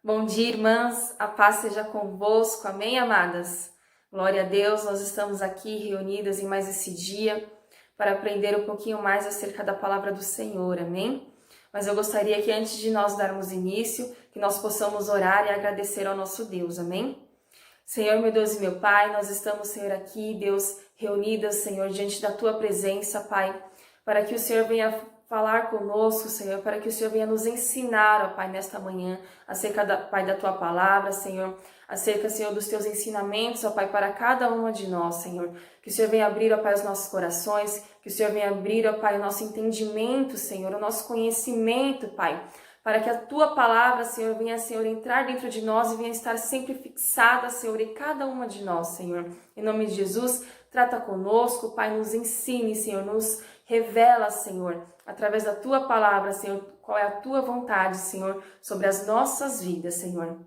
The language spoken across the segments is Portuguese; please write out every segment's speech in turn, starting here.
Bom dia, irmãs, a paz seja convosco, amém, amadas? Glória a Deus, nós estamos aqui reunidas em mais esse dia para aprender um pouquinho mais acerca da palavra do Senhor, amém? Mas eu gostaria que antes de nós darmos início, que nós possamos orar e agradecer ao nosso Deus, amém? Senhor, meu Deus e meu Pai, nós estamos, Senhor, aqui, Deus, reunidas, Senhor, diante da Tua presença, Pai, para que o Senhor venha falar conosco, Senhor, para que o Senhor venha nos ensinar, ó Pai, nesta manhã, acerca, Pai, da Tua palavra, Senhor, acerca, Senhor, dos Teus ensinamentos, ó Pai, para cada uma de nós, Senhor. Que o Senhor venha abrir, ó Pai, os nossos corações, que o Senhor venha abrir, ó Pai, o nosso entendimento, Senhor, o nosso conhecimento, Pai, para que a Tua palavra, Senhor, venha, Senhor, entrar dentro de nós e venha estar sempre fixada, Senhor, em cada uma de nós, Senhor. Em nome de Jesus, trata conosco, Pai, nos ensine, Senhor, nos revela, Senhor, através da Tua palavra, Senhor, qual é a Tua vontade, Senhor, sobre as nossas vidas, Senhor.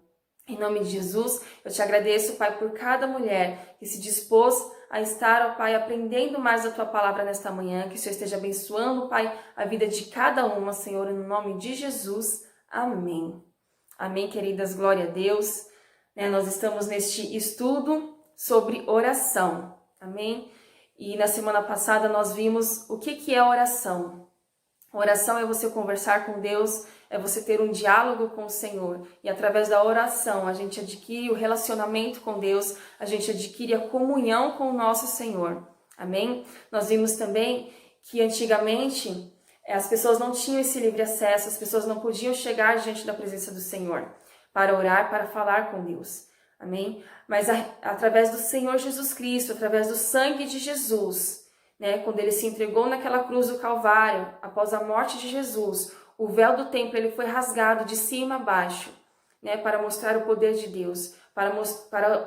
Em nome de Jesus, eu te agradeço, Pai, por cada mulher que se dispôs a estar, ó Pai, aprendendo mais da Tua palavra nesta manhã, que o Senhor esteja abençoando, Pai, a vida de cada uma, Senhor, no nome de Jesus. Amém. Amém, queridas, glória a Deus. Nós estamos neste estudo sobre oração, amém? E na semana passada nós vimos o que é oração. Oração é você conversar com Deus, é você ter um diálogo com o Senhor. E através da oração a gente adquire o relacionamento com Deus, a gente adquire a comunhão com o nosso Senhor. Amém? Nós vimos também que antigamente as pessoas não tinham esse livre acesso, as pessoas não podiam chegar diante da presença do Senhor para orar, para falar com Deus. Amém? Mas através do Senhor Jesus Cristo, através do sangue de Jesus, quando ele se entregou naquela cruz do Calvário, após a morte de Jesus, o véu do templo ele foi rasgado de cima a baixo, para mostrar o poder de Deus, para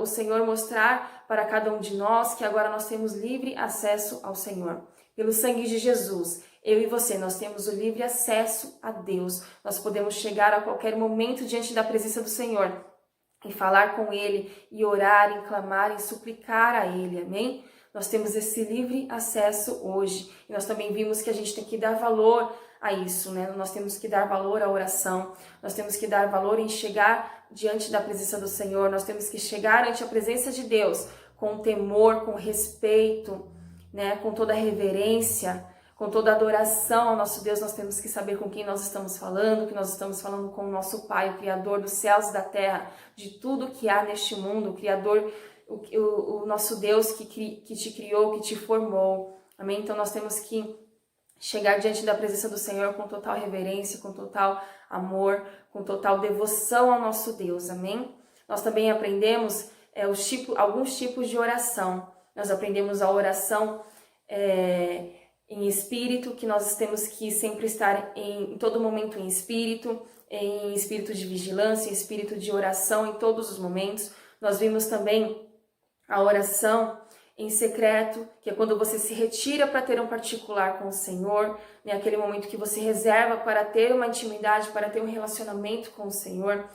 o Senhor mostrar para cada um de nós que agora nós temos livre acesso ao Senhor. Pelo sangue de Jesus, eu e você, nós temos o livre acesso a Deus. Nós podemos chegar a qualquer momento diante da presença do Senhor e falar com Ele, e orar, e clamar, e suplicar a Ele, amém? Nós temos esse livre acesso hoje. E nós também vimos que a gente tem que dar valor a isso, Nós temos que dar valor à oração. Nós temos que dar valor em chegar diante da presença do Senhor. Nós temos que chegar ante a presença de Deus com temor, com respeito, com toda reverência, com toda adoração ao nosso Deus. Nós temos que saber com quem nós estamos falando, que nós estamos falando com o nosso Pai, o Criador dos céus e da terra, de tudo que há neste mundo, o Criador, o nosso Deus que te criou, que te formou, amém? Então nós temos que chegar diante da presença do Senhor com total reverência, com total amor, com total devoção ao nosso Deus, amém? Nós também aprendemos alguns tipos de oração. Nós aprendemos a oração em espírito, que nós temos que sempre estar em todo momento em espírito de vigilância, em espírito de oração em todos os momentos. Nós vimos também a oração em secreto, que é quando você se retira para ter um particular com o Senhor, aquele momento que você reserva para ter uma intimidade, para ter um relacionamento com o Senhor.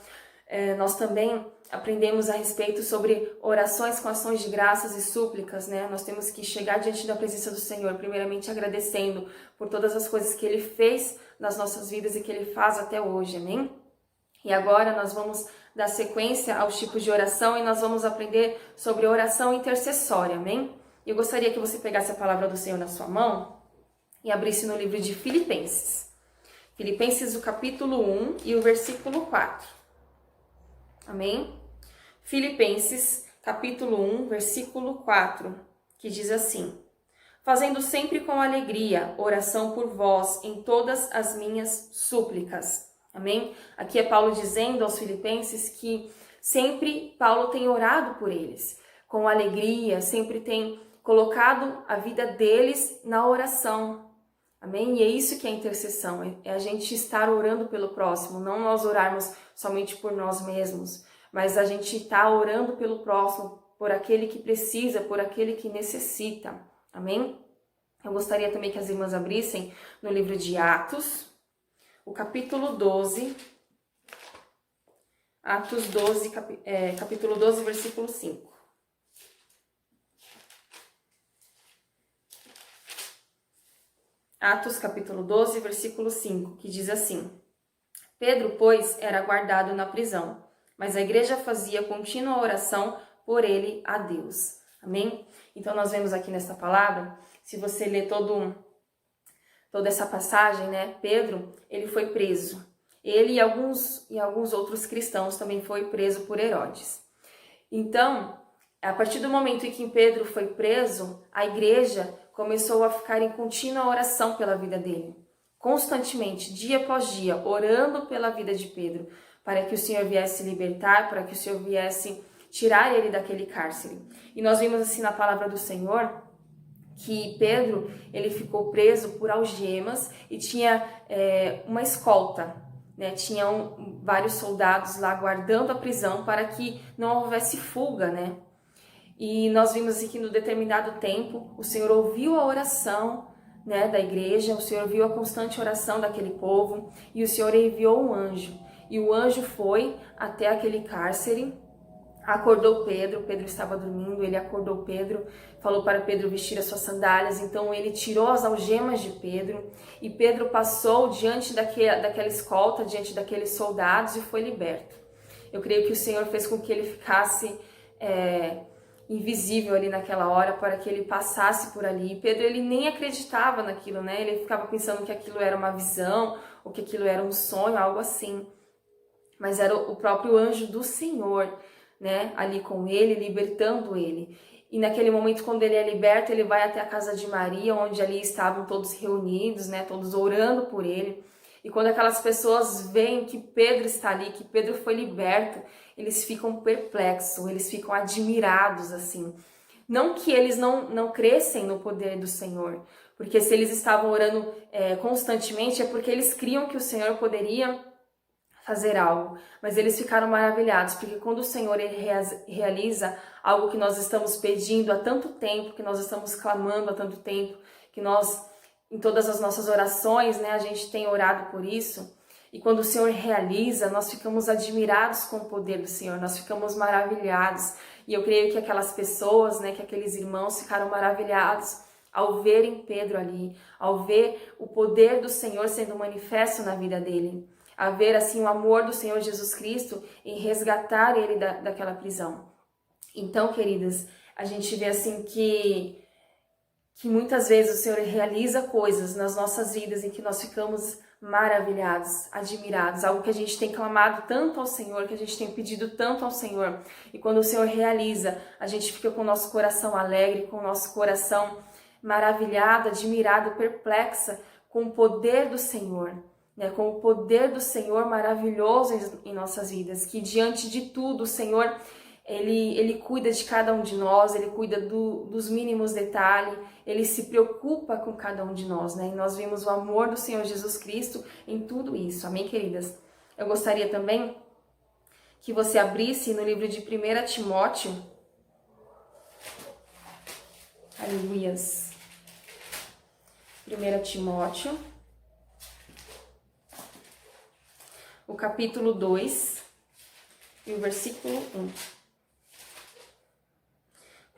Nós também aprendemos a respeito sobre orações com ações de graças e súplicas, Nós temos que chegar diante da presença do Senhor, primeiramente agradecendo por todas as coisas que Ele fez nas nossas vidas e que Ele faz até hoje, amém? E agora nós vamos dar sequência aos tipos de oração e nós vamos aprender sobre oração intercessória, amém? Eu gostaria que você pegasse a palavra do Senhor na sua mão e abrisse no livro de Filipenses. Filipenses, o capítulo 1 e o versículo 4. Amém? Filipenses, capítulo 1, versículo 4, que diz assim: fazendo sempre com alegria oração por vós em todas as minhas súplicas. Amém? Aqui é Paulo dizendo aos filipenses que sempre Paulo tem orado por eles, com alegria, sempre tem colocado a vida deles na oração. Amém? E é isso que é intercessão, é a gente estar orando pelo próximo, não nós orarmos somente por nós mesmos, mas a gente está orando pelo próximo, por aquele que precisa, por aquele que necessita. Amém? Eu gostaria também que as irmãs abrissem no livro de Atos, o capítulo 12, Atos 12, capítulo 12, versículo 5. Atos capítulo 12, versículo 5, que diz assim: Pedro, pois, era guardado na prisão, mas a igreja fazia contínua oração por ele a Deus. Amém? Então nós vemos aqui nesta palavra, se você ler toda essa passagem, né, Pedro, ele foi preso. Ele e alguns outros cristãos também foi preso por Herodes. Então, a partir do momento em que Pedro foi preso, a igreja começou a ficar em contínua oração pela vida dele. Constantemente, dia após dia, orando pela vida de Pedro, para que o Senhor viesse libertar, para que o Senhor viesse tirar ele daquele cárcere. E nós vimos assim na palavra do Senhor, que Pedro, ele ficou preso por algemas e tinha uma escolta, né? Tinham vários soldados lá guardando a prisão para que não houvesse fuga, né? E nós vimos assim que no determinado tempo o Senhor ouviu a oração, né, da igreja, o Senhor viu a constante oração daquele povo e o Senhor enviou um anjo. E o anjo foi até aquele cárcere, acordou Pedro estava dormindo, ele acordou Pedro, falou para Pedro vestir as suas sandálias, então ele tirou as algemas de Pedro, e Pedro passou diante daquela escolta, diante daqueles soldados e foi liberto. Eu creio que o Senhor fez com que ele ficasse invisível ali naquela hora, para que ele passasse por ali. E Pedro, ele nem acreditava naquilo, né? Ele ficava pensando que aquilo era uma visão, ou que aquilo era um sonho, algo assim. Mas era o próprio anjo do Senhor, né, ali com ele, libertando ele. E naquele momento, quando ele é liberto, ele vai até a casa de Maria, onde ali estavam todos reunidos, né, todos orando por ele. E quando aquelas pessoas veem que Pedro está ali, que Pedro foi liberto, eles ficam perplexos, eles ficam admirados, assim. Não que eles não crescem no poder do Senhor, porque se eles estavam orando constantemente, é porque eles criam que o Senhor poderia fazer algo, mas eles ficaram maravilhados, porque quando o Senhor ele realiza algo que nós estamos pedindo há tanto tempo, que nós estamos clamando há tanto tempo, que nós, em todas as nossas orações, né, a gente tem orado por isso, e quando o Senhor realiza, nós ficamos admirados com o poder do Senhor, nós ficamos maravilhados, e eu creio que aquelas pessoas, né, que aqueles irmãos ficaram maravilhados ao verem Pedro ali, ao ver o poder do Senhor sendo manifesto na vida dele, a ver assim o amor do Senhor Jesus Cristo em resgatar ele daquela prisão. Então, queridas, a gente vê assim que muitas vezes o Senhor realiza coisas nas nossas vidas em que nós ficamos maravilhados, admirados, algo que a gente tem clamado tanto ao Senhor, que a gente tem pedido tanto ao Senhor, e quando o Senhor realiza, a gente fica com o nosso coração alegre, com o nosso coração maravilhado, admirado, perplexa com o poder do Senhor. Né, com o poder do Senhor maravilhoso em nossas vidas, que diante de tudo o Senhor, Ele cuida de cada um de nós, Ele cuida dos mínimos detalhes, Ele se preocupa com cada um de nós, né? E nós vimos o amor do Senhor Jesus Cristo em tudo isso, amém, queridas? Eu gostaria também que você abrisse no livro de 1 Timóteo, aleluias, 1 Timóteo, o capítulo 2 e o versículo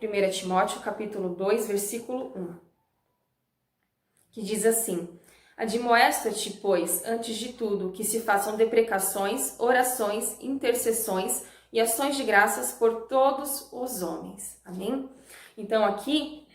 1. 1 Timóteo, capítulo 2, versículo 1. Que diz assim: Admoesta-te, pois, antes de tudo, que se façam deprecações, orações, intercessões e ações de graças por todos os homens. Amém? Então aqui,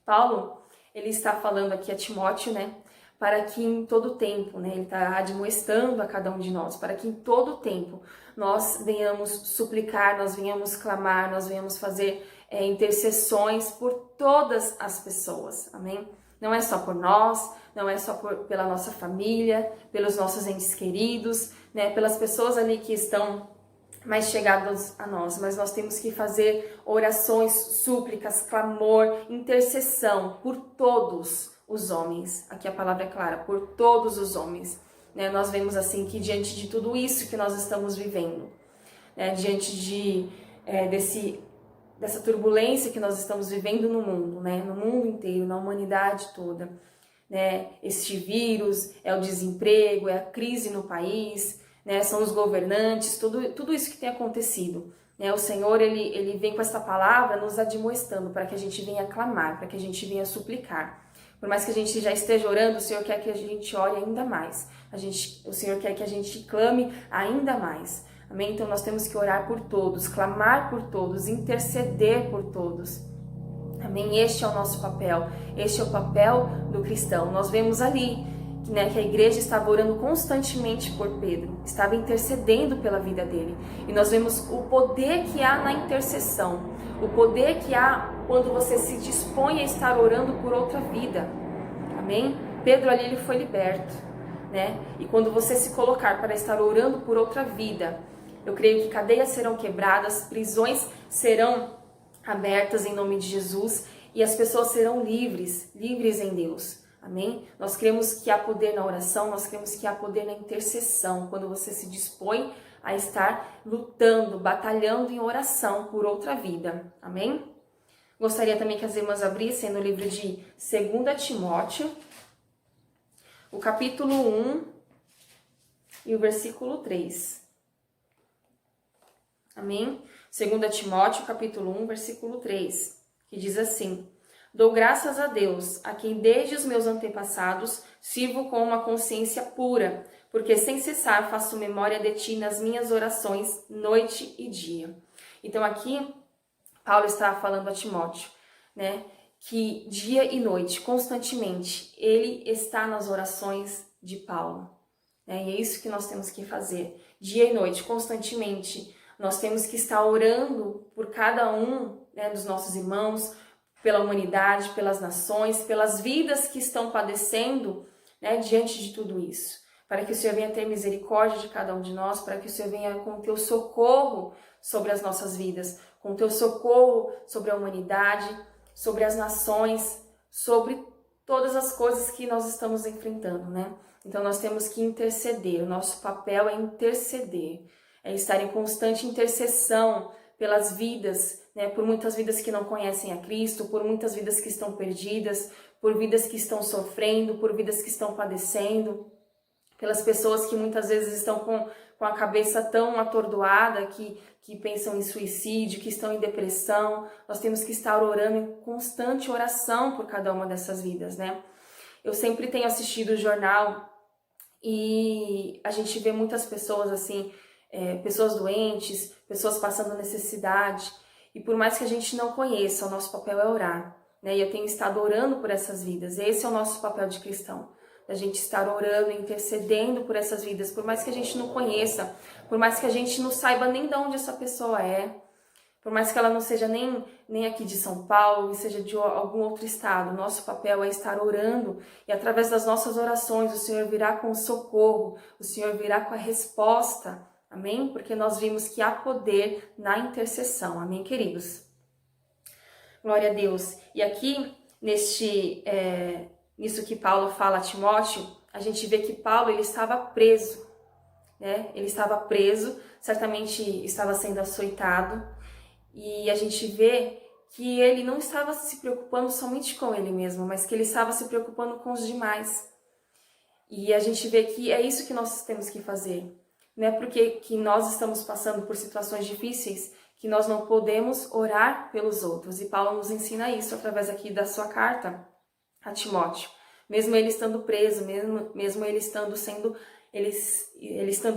Paulo, ele está falando aqui a Timóteo, né? Para que em todo tempo, né, ele está admoestando a cada um de nós, para que em todo tempo nós venhamos suplicar, nós venhamos clamar, nós venhamos fazer intercessões por todas as pessoas, amém? Não é só por nós, não é só pela nossa família, pelos nossos entes queridos, né, pelas pessoas ali que estão mais chegadas a nós, mas nós temos que fazer orações, súplicas, clamor, intercessão por todos os homens. Aqui a palavra é clara, por todos os homens. Né? Nós vemos assim que diante de tudo isso que nós estamos vivendo, né? Diante dessa turbulência que nós estamos vivendo no mundo, né? No mundo inteiro, na humanidade toda, né? Este vírus, é o desemprego, é a crise no país, né? São os governantes, tudo isso que tem acontecido. O Senhor, ele vem com essa palavra nos admoestando para que a gente venha clamar, para que a gente venha suplicar. Por mais que a gente já esteja orando, o Senhor quer que a gente ore ainda mais. O Senhor quer que a gente clame ainda mais. Amém? Então nós temos que orar por todos, clamar por todos, interceder por todos. Amém? Este é o nosso papel, este é o papel do cristão. Nós vemos ali, né, que a igreja estava orando constantemente por Pedro, estava intercedendo pela vida dele. E nós vemos o poder que há na intercessão, o poder que há quando você se dispõe a estar orando por outra vida. Amém? Pedro ali ele foi liberto, né? E quando você se colocar para estar orando por outra vida, eu creio que cadeias serão quebradas, prisões serão abertas em nome de Jesus e as pessoas serão livres em Deus. Amém? Nós cremos que há poder na oração, nós cremos que há poder na intercessão, quando você se dispõe a estar lutando, batalhando em oração por outra vida. Amém? Gostaria também que as irmãs abrissem no livro de 2 Timóteo, o capítulo 1 e o versículo 3. Amém? 2 Timóteo, capítulo 1, versículo 3, que diz assim: Dou graças a Deus, a quem desde os meus antepassados sirvo com uma consciência pura, porque sem cessar faço memória de ti nas minhas orações, noite e dia. Então aqui, Paulo está falando a Timóteo, né, que dia e noite, constantemente, ele está nas orações de Paulo. Né, e é isso que nós temos que fazer, dia e noite, constantemente. Nós temos que estar orando por cada um, né, dos nossos irmãos, pela humanidade, pelas nações, pelas vidas que estão padecendo, né, diante de tudo isso. Para que o Senhor venha ter misericórdia de cada um de nós, para que o Senhor venha com o teu socorro sobre as nossas vidas, com o teu socorro sobre a humanidade, sobre as nações, sobre todas as coisas que nós estamos enfrentando, né? Então nós temos que interceder, o nosso papel é interceder. É estar em constante intercessão pelas vidas, né, por muitas vidas que não conhecem a Cristo, por muitas vidas que estão perdidas, por vidas que estão sofrendo, por vidas que estão padecendo, pelas pessoas que muitas vezes estão com a cabeça tão atordoada que pensam em suicídio, que estão em depressão. Nós temos que estar orando em constante oração por cada uma dessas vidas, né? Eu sempre tenho assistido o jornal e a gente vê muitas pessoas assim, pessoas doentes, pessoas passando necessidade, e por mais que a gente não conheça, o nosso papel é orar, né? E eu tenho estado orando por essas vidas, esse é o nosso papel de cristão, a gente estar orando, intercedendo por essas vidas, por mais que a gente não conheça, por mais que a gente não saiba nem de onde essa pessoa é, por mais que ela não seja nem aqui de São Paulo, e seja de algum outro estado, nosso papel é estar orando, e através das nossas orações o Senhor virá com o socorro, o Senhor virá com a resposta. Amém? Porque nós vimos que há poder na intercessão. Amém, queridos? Glória a Deus. E aqui, nisso que Paulo fala a Timóteo, a gente vê que Paulo ele estava preso. Né? Ele estava preso, certamente estava sendo açoitado. E a gente vê que ele não estava se preocupando somente com ele mesmo, mas que ele estava se preocupando com os demais. E a gente vê que é isso que nós temos que fazer. Não é porque que nós estamos passando por situações difíceis que nós não podemos orar pelos outros. E Paulo nos ensina isso através aqui da sua carta a Timóteo. Mesmo ele estando preso, mesmo ele estando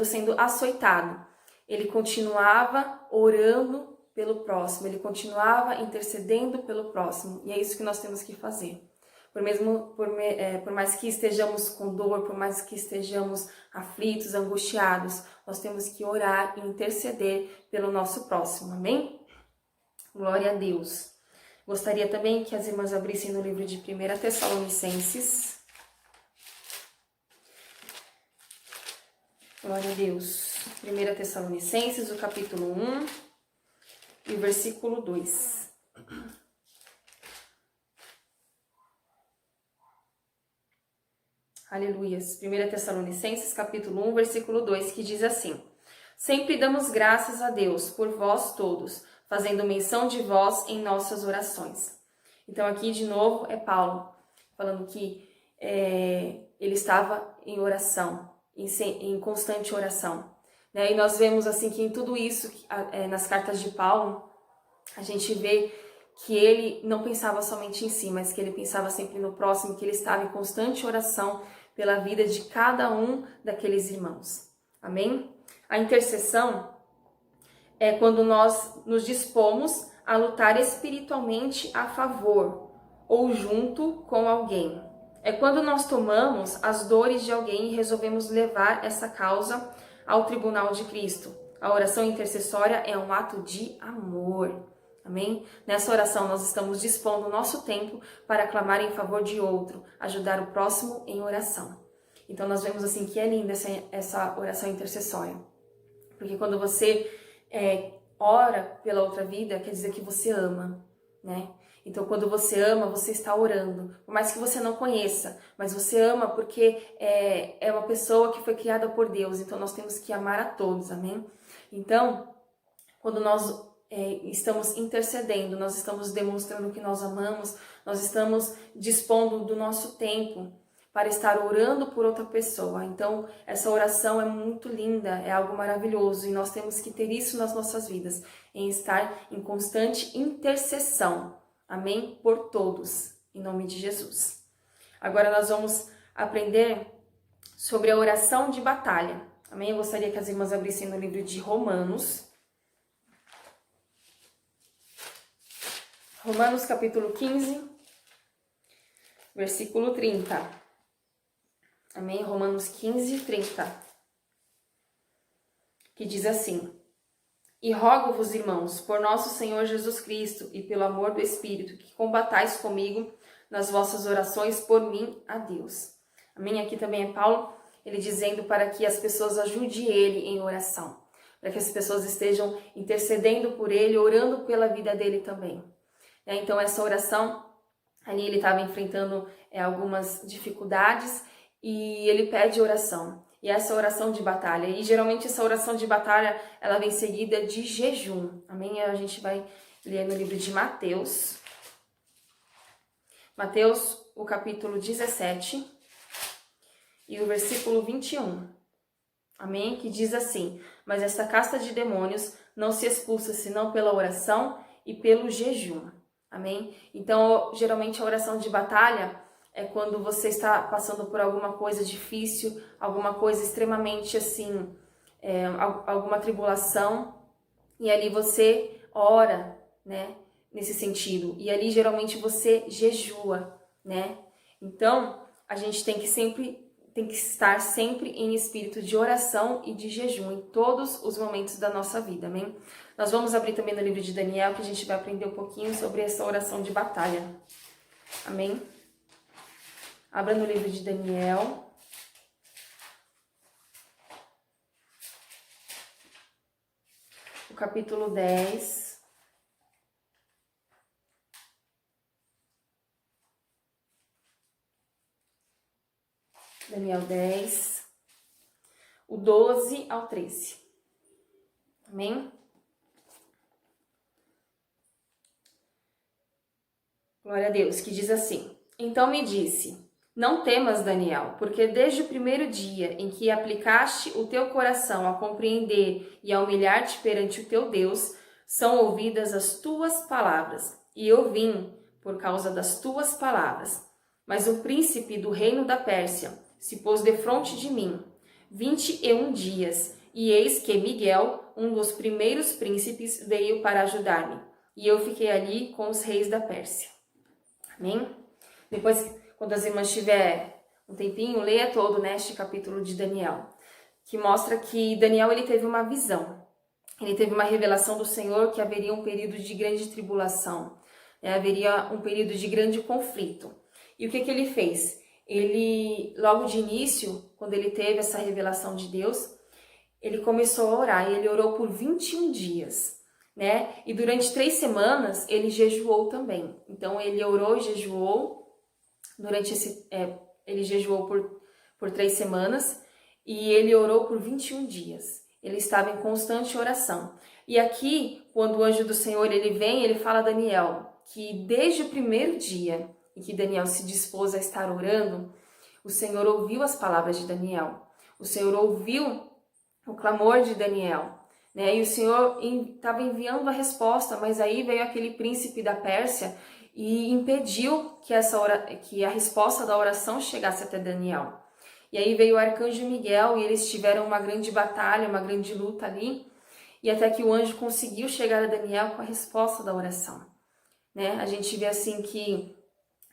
sendo açoitado, ele continuava orando pelo próximo, ele continuava intercedendo pelo próximo. E é isso que nós temos que fazer. Por mais que estejamos com dor, por mais que estejamos aflitos, angustiados, nós temos que orar e interceder pelo nosso próximo, amém? Glória a Deus. Gostaria também que as irmãs abrissem no livro de 1 Tessalonicenses. Glória a Deus. 1 Tessalonicenses, o capítulo 1 e o versículo 2. Aleluias. 1 Tessalonicenses, capítulo 1, versículo 2, que diz assim: Sempre damos graças a Deus por vós todos, fazendo menção de vós em nossas orações. Então aqui de novo é Paulo falando que ele estava em oração, em constante oração. Né? E nós vemos assim que em tudo isso, nas cartas de Paulo, a gente vê que ele não pensava somente em si, mas que ele pensava sempre no próximo, que ele estava em constante oração pela vida de cada um daqueles irmãos. Amém? A intercessão, é quando nós nos dispomos a lutar espiritualmente a favor ou junto com alguém. É quando nós tomamos as dores de alguém e resolvemos levar essa causa ao tribunal de Cristo. A oração intercessória é um ato de amor. Amém? Nessa oração nós estamos dispondo o nosso tempo para clamar em favor de outro, ajudar o próximo em oração. Então nós vemos assim que é linda essa oração intercessória. Porque quando você ora pela outra vida, quer dizer que você ama, né? Então, quando você ama, você está orando. Por mais que você não conheça, mas você ama porque é uma pessoa que foi criada por Deus. Então, nós temos que amar a todos, amém? Então, quando nós estamos intercedendo, nós estamos demonstrando que nós amamos, nós estamos dispondo do nosso tempo para estar orando por outra pessoa. Então, essa oração é muito linda, é algo maravilhoso e nós temos que ter isso nas nossas vidas, em estar em constante intercessão. Amém? Por todos, em nome de Jesus. Agora nós vamos aprender sobre a oração de batalha. Amém? Eu gostaria que as irmãs abrissem no livro de Romanos. Romanos capítulo 15, versículo 30. Amém? Romanos 15, 30. Que diz assim: E rogo-vos, irmãos, por nosso Senhor Jesus Cristo e pelo amor do Espírito, que combatais comigo nas vossas orações por mim a Deus. Amém? Aqui também é Paulo, ele dizendo para que as pessoas ajudem ele em oração, para que as pessoas estejam intercedendo por ele, orando pela vida dele também. Então essa oração, ali ele estava enfrentando algumas dificuldades e ele pede oração. E essa oração de batalha, e geralmente essa oração de batalha, ela vem seguida de jejum, amém? A gente vai ler no livro de Mateus, o capítulo 17 e o versículo 21, amém? Que diz assim: Mas esta casta de demônios não se expulsa senão pela oração e pelo jejum, amém? Então, geralmente a oração de batalha é quando você está passando por alguma coisa difícil, alguma coisa extremamente assim, alguma tribulação, e ali você ora, né, nesse sentido. E ali geralmente você jejua, né? Então, a gente tem que estar sempre em espírito de oração e de jejum em todos os momentos da nossa vida, amém? Nós vamos abrir também no livro de Daniel, que a gente vai aprender um pouquinho sobre essa oração de batalha, amém? Abra no livro de Daniel. O capítulo 10. Daniel 10. O 12 ao 13. Amém? Glória a Deus, que diz assim: Então me disse: Não temas, Daniel, porque desde o primeiro dia em que aplicaste o teu coração a compreender e a humilhar-te perante o teu Deus, são ouvidas as tuas palavras, e eu vim por causa das tuas palavras. Mas o príncipe do reino da Pérsia se pôs defronte de mim 21 dias, e eis que Miguel, um dos primeiros príncipes, veio para ajudar-me, e eu fiquei ali com os reis da Pérsia. Amém? Depois, quando as irmãs tiver um tempinho, leia todo, né, este capítulo de Daniel, que mostra que Daniel ele teve uma visão, ele teve uma revelação do Senhor que haveria um período de grande tribulação, né, haveria um período de grande conflito. E o que ele fez? Ele, logo de início, quando ele teve essa revelação de Deus, ele começou a orar, e ele orou por 21 dias, né? E durante 3 semanas ele jejuou também. Então ele orou e jejuou. Ele jejuou por 3 semanas e ele orou por 21 dias. Ele estava em constante oração. E aqui, quando o anjo do Senhor ele vem, ele fala a Daniel que desde o primeiro dia em que Daniel se dispôs a estar orando, o Senhor ouviu as palavras de Daniel. O Senhor ouviu o clamor de Daniel, né? E o Senhor estava enviando a resposta, mas aí veio aquele príncipe da Pérsia e impediu que a resposta da oração chegasse até Daniel. E aí veio o arcanjo Miguel e eles tiveram uma grande batalha, uma grande luta ali. e até que o anjo conseguiu chegar a Daniel com a resposta da oração, né? A gente vê assim que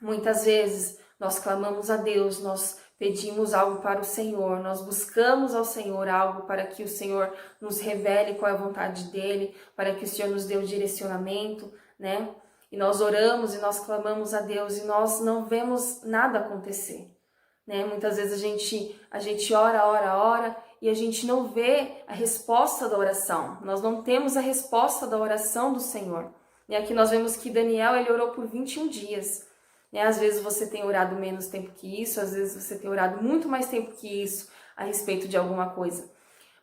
muitas vezes nós clamamos a Deus, nós pedimos algo para o Senhor, nós buscamos ao Senhor algo para que o Senhor nos revele qual é a vontade dEle, para que o Senhor nos dê o direcionamento, né? E nós oramos e nós clamamos a Deus e nós não vemos nada acontecer, né? Muitas vezes a gente ora e a gente não vê a resposta da oração. Nós não temos a resposta da oração do Senhor. E aqui nós vemos que Daniel, ele orou por 21 dias. Né? Às vezes você tem orado menos tempo que isso, às vezes você tem orado muito mais tempo que isso a respeito de alguma coisa.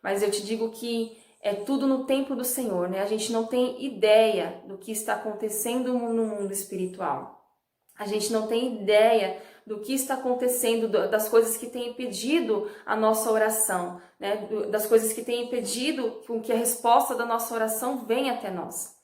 Mas eu te digo que é tudo no tempo do Senhor, né? A gente não tem ideia do que está acontecendo no mundo espiritual. A gente não tem ideia do que está acontecendo, das coisas que têm impedido a nossa oração, né? Das coisas que têm impedido que a resposta da nossa oração venha até nós.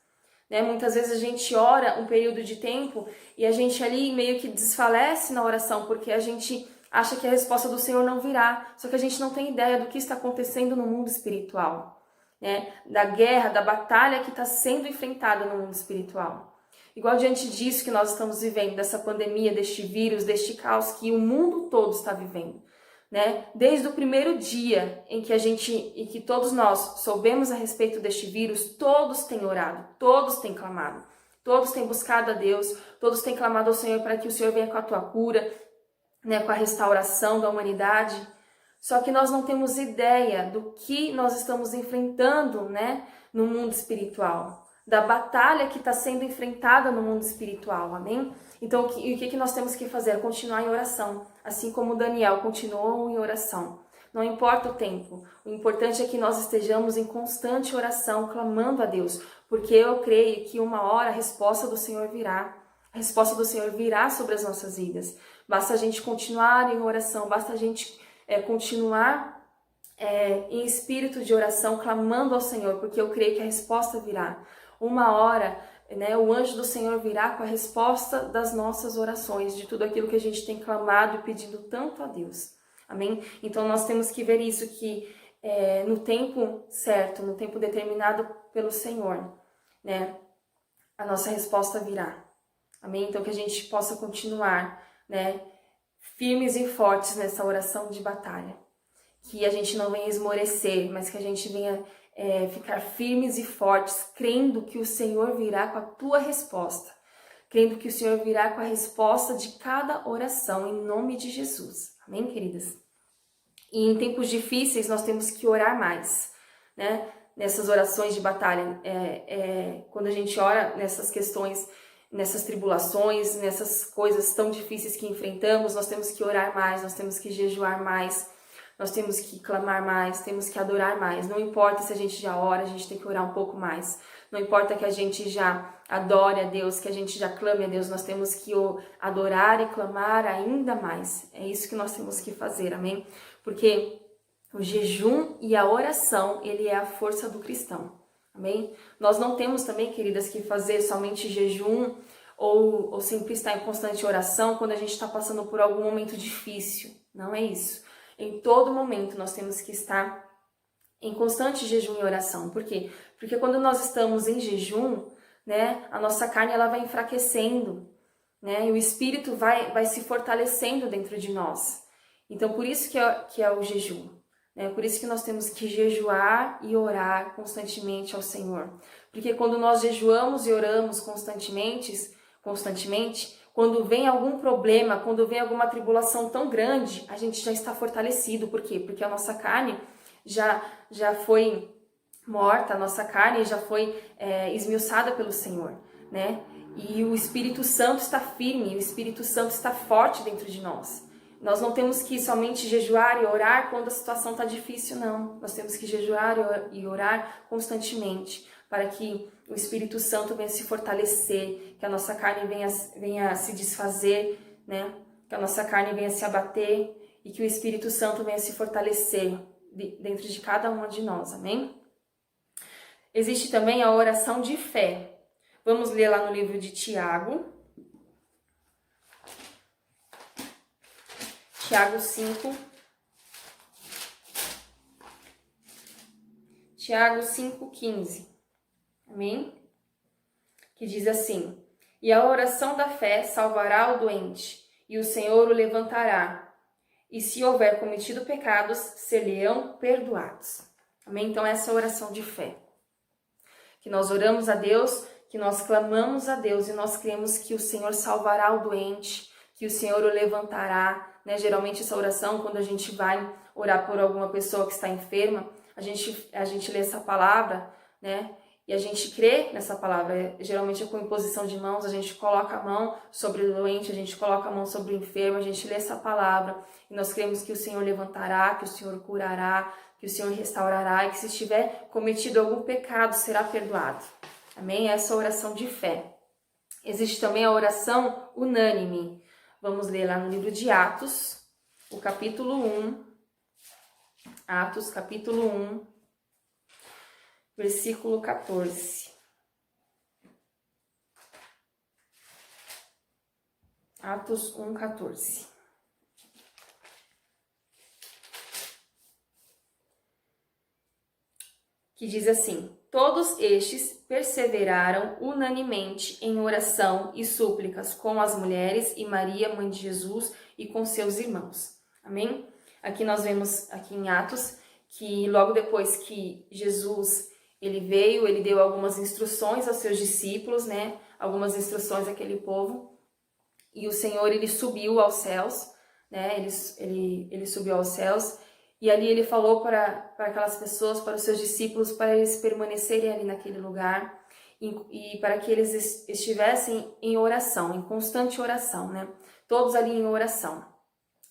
Né? Muitas vezes a gente ora um período de tempo e a gente ali meio que desfalece na oração, porque a gente acha que a resposta do Senhor não virá, só que a gente não tem ideia do que está acontecendo no mundo espiritual, né? Da guerra, da batalha que está sendo enfrentada no mundo espiritual. Igual diante disso que nós estamos vivendo, dessa pandemia, deste vírus, deste caos que o mundo todo está vivendo, né? Desde o primeiro dia em que todos nós soubemos a respeito deste vírus, todos têm orado, todos têm clamado, todos têm buscado a Deus, todos têm clamado ao Senhor para que o Senhor venha com a tua cura, né? Com a restauração da humanidade. Só que nós não temos ideia do que nós estamos enfrentando, né? No mundo espiritual, da batalha que está sendo enfrentada no mundo espiritual, amém? Então, o que nós temos que fazer? Continuar em oração, assim como Daniel continuou em oração. Não importa o tempo, o importante é que nós estejamos em constante oração, clamando a Deus, porque eu creio que uma hora a resposta do Senhor virá. A resposta do Senhor virá sobre as nossas vidas. Basta a gente continuar em oração, basta a gente continuar em espírito de oração, clamando ao Senhor, porque eu creio que a resposta virá. Uma hora, né, o anjo do Senhor virá com a resposta das nossas orações, de tudo aquilo que a gente tem clamado e pedido tanto a Deus. Amém? Então nós temos que ver isso, que no tempo certo, no tempo determinado pelo Senhor, né, a nossa resposta virá. Amém? Então que a gente possa continuar, né, firmes e fortes nessa oração de batalha. Que a gente não venha esmorecer, mas que a gente venha ficar firmes e fortes, crendo que o Senhor virá com a tua resposta, crendo que o Senhor virá com a resposta de cada oração, em nome de Jesus. Amém, queridas? E em tempos difíceis nós temos que orar mais, né? Nessas orações de batalha, quando a gente ora nessas questões, nessas tribulações, nessas coisas tão difíceis que enfrentamos, nós temos que orar mais, nós temos que jejuar mais, nós temos que clamar mais, temos que adorar mais. Não importa se a gente já ora, a gente tem que orar um pouco mais. Não importa que a gente já adore a Deus, que a gente já clame a Deus, nós temos que adorar e clamar ainda mais. É isso que nós temos que fazer, amém? Porque o jejum e a oração, ele é a força do cristão, amém? Nós não temos também, queridas, que fazer somente jejum ou sempre estar em constante oração quando a gente está passando por algum momento difícil. Não é isso. Em todo momento nós temos que estar em constante jejum e oração. Por quê? Porque quando nós estamos em jejum, né, a nossa carne ela vai enfraquecendo, né, e o espírito vai se fortalecendo dentro de nós. Então, por isso que é o jejum. Né? Por isso que nós temos que jejuar e orar constantemente ao Senhor. Porque quando nós jejuamos e oramos constantemente, quando vem algum problema, quando vem alguma tribulação tão grande, a gente já está fortalecido. Por quê? Porque a nossa carne já foi morta, a nossa carne já foi esmiuçada pelo Senhor, né? E o Espírito Santo está firme, o Espírito Santo está forte dentro de nós. Nós não temos que somente jejuar e orar quando a situação está difícil, não. Nós temos que jejuar e orar constantemente, para que o Espírito Santo venha se fortalecer, que a nossa carne venha se desfazer, né? Que a nossa carne venha se abater e que o Espírito Santo venha se fortalecer dentro de cada uma de nós, amém? Existe também a oração de fé. Vamos ler lá no livro de Tiago. Tiago 5. Tiago 5,15. Amém? Que diz assim: e a oração da fé salvará o doente, e o Senhor o levantará. E se houver cometido pecados, ser-lhe-ão perdoados. Amém? Então essa é a oração de fé. Que nós oramos a Deus, que nós clamamos a Deus e nós cremos que o Senhor salvará o doente, que o Senhor o levantará, né? Geralmente essa oração, quando a gente vai orar por alguma pessoa que está enferma, a gente lê essa palavra, né? E a gente crê nessa palavra. Geralmente é com imposição de mãos, a gente coloca a mão sobre o doente, a gente coloca a mão sobre o enfermo, a gente lê essa palavra e nós cremos que o Senhor levantará, que o Senhor curará, que o Senhor restaurará e que se tiver cometido algum pecado será perdoado. Amém? Essa é a oração de fé. Existe também a oração unânime. Vamos ler lá no livro de Atos, o capítulo 1. Atos, capítulo 1, versículo 14. Atos 1, 14. Que diz assim: todos estes perseveraram unanimemente em oração e súplicas com as mulheres e Maria, mãe de Jesus, e com seus irmãos. Amém? Aqui nós vemos, aqui em Atos, que logo depois que Jesus ele veio, ele deu algumas instruções aos seus discípulos, né? Algumas instruções àquele povo. E o Senhor, ele subiu aos céus, né? Ele subiu aos céus. E ali ele falou para aquelas pessoas, para os seus discípulos, para eles permanecerem ali naquele lugar e para que eles estivessem em oração, em constante oração, né? Todos ali em oração,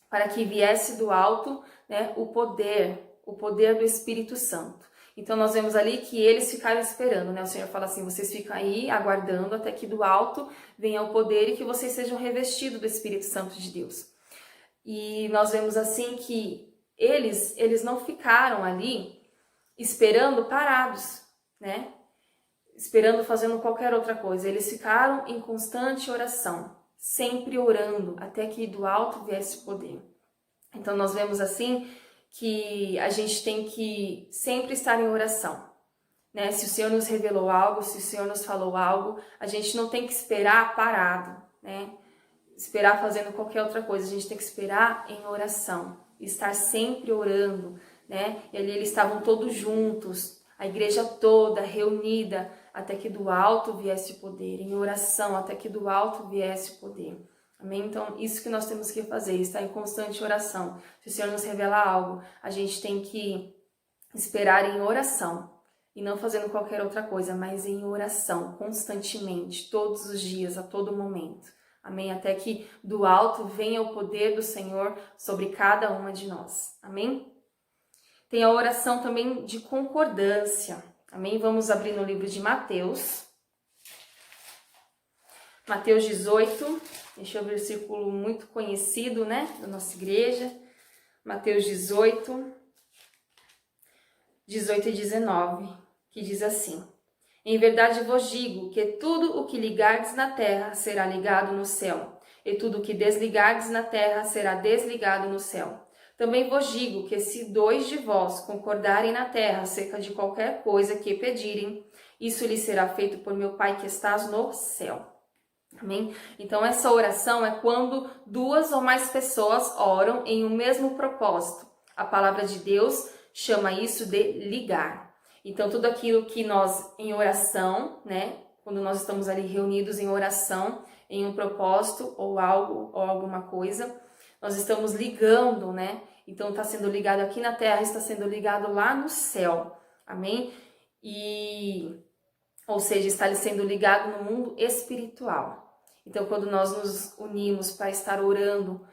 para que viesse do alto, né, o poder do Espírito Santo. Então nós vemos ali que eles ficaram esperando, né? O Senhor fala assim: vocês ficam aí aguardando até que do alto venha o poder e que vocês sejam revestidos do Espírito Santo de Deus. E nós vemos assim que eles não ficaram ali esperando parados, né? Esperando, fazendo qualquer outra coisa. Eles ficaram em constante oração, sempre orando, até que do alto viesse o poder. Então nós vemos assim que a gente tem que sempre estar em oração, né? Se o Senhor nos revelou algo, se o Senhor nos falou algo, a gente não tem que esperar parado, né? Esperar fazendo qualquer outra coisa, a gente tem que esperar em oração, estar sempre orando, né? E ali eles estavam todos juntos, a igreja toda reunida, até que do alto viesse o poder, em oração, até que do alto viesse o poder. Amém? Então, isso que nós temos que fazer, estar em constante oração. Se o Senhor nos revelar algo, a gente tem que esperar em oração, e não fazendo qualquer outra coisa, mas em oração, constantemente, todos os dias, a todo momento. Amém? Até que do alto venha o poder do Senhor sobre cada uma de nós. Amém? Tem a oração também de concordância. Amém? Vamos abrir no livro de Mateus. Mateus 18. Este é um versículo muito conhecido, né? Da nossa igreja. Mateus 18. 18 e 19. Que diz assim: em verdade vos digo que tudo o que ligardes na terra será ligado no céu, e tudo o que desligardes na terra será desligado no céu. Também vos digo que se 2 de vós concordarem na terra acerca de qualquer coisa que pedirem, isso lhes será feito por meu Pai que estás no céu. Amém? Então essa oração é quando 2 ou mais pessoas oram em um mesmo propósito. A palavra de Deus chama isso de ligar. Então, tudo aquilo que nós, em oração, né, quando nós estamos ali reunidos em oração, em um propósito ou algo, ou alguma coisa, nós estamos ligando, né? Então, está sendo ligado aqui na terra, está sendo ligado lá no céu. Amém? Ou seja, está sendo ligado no mundo espiritual. Então, quando nós nos unimos para estar orando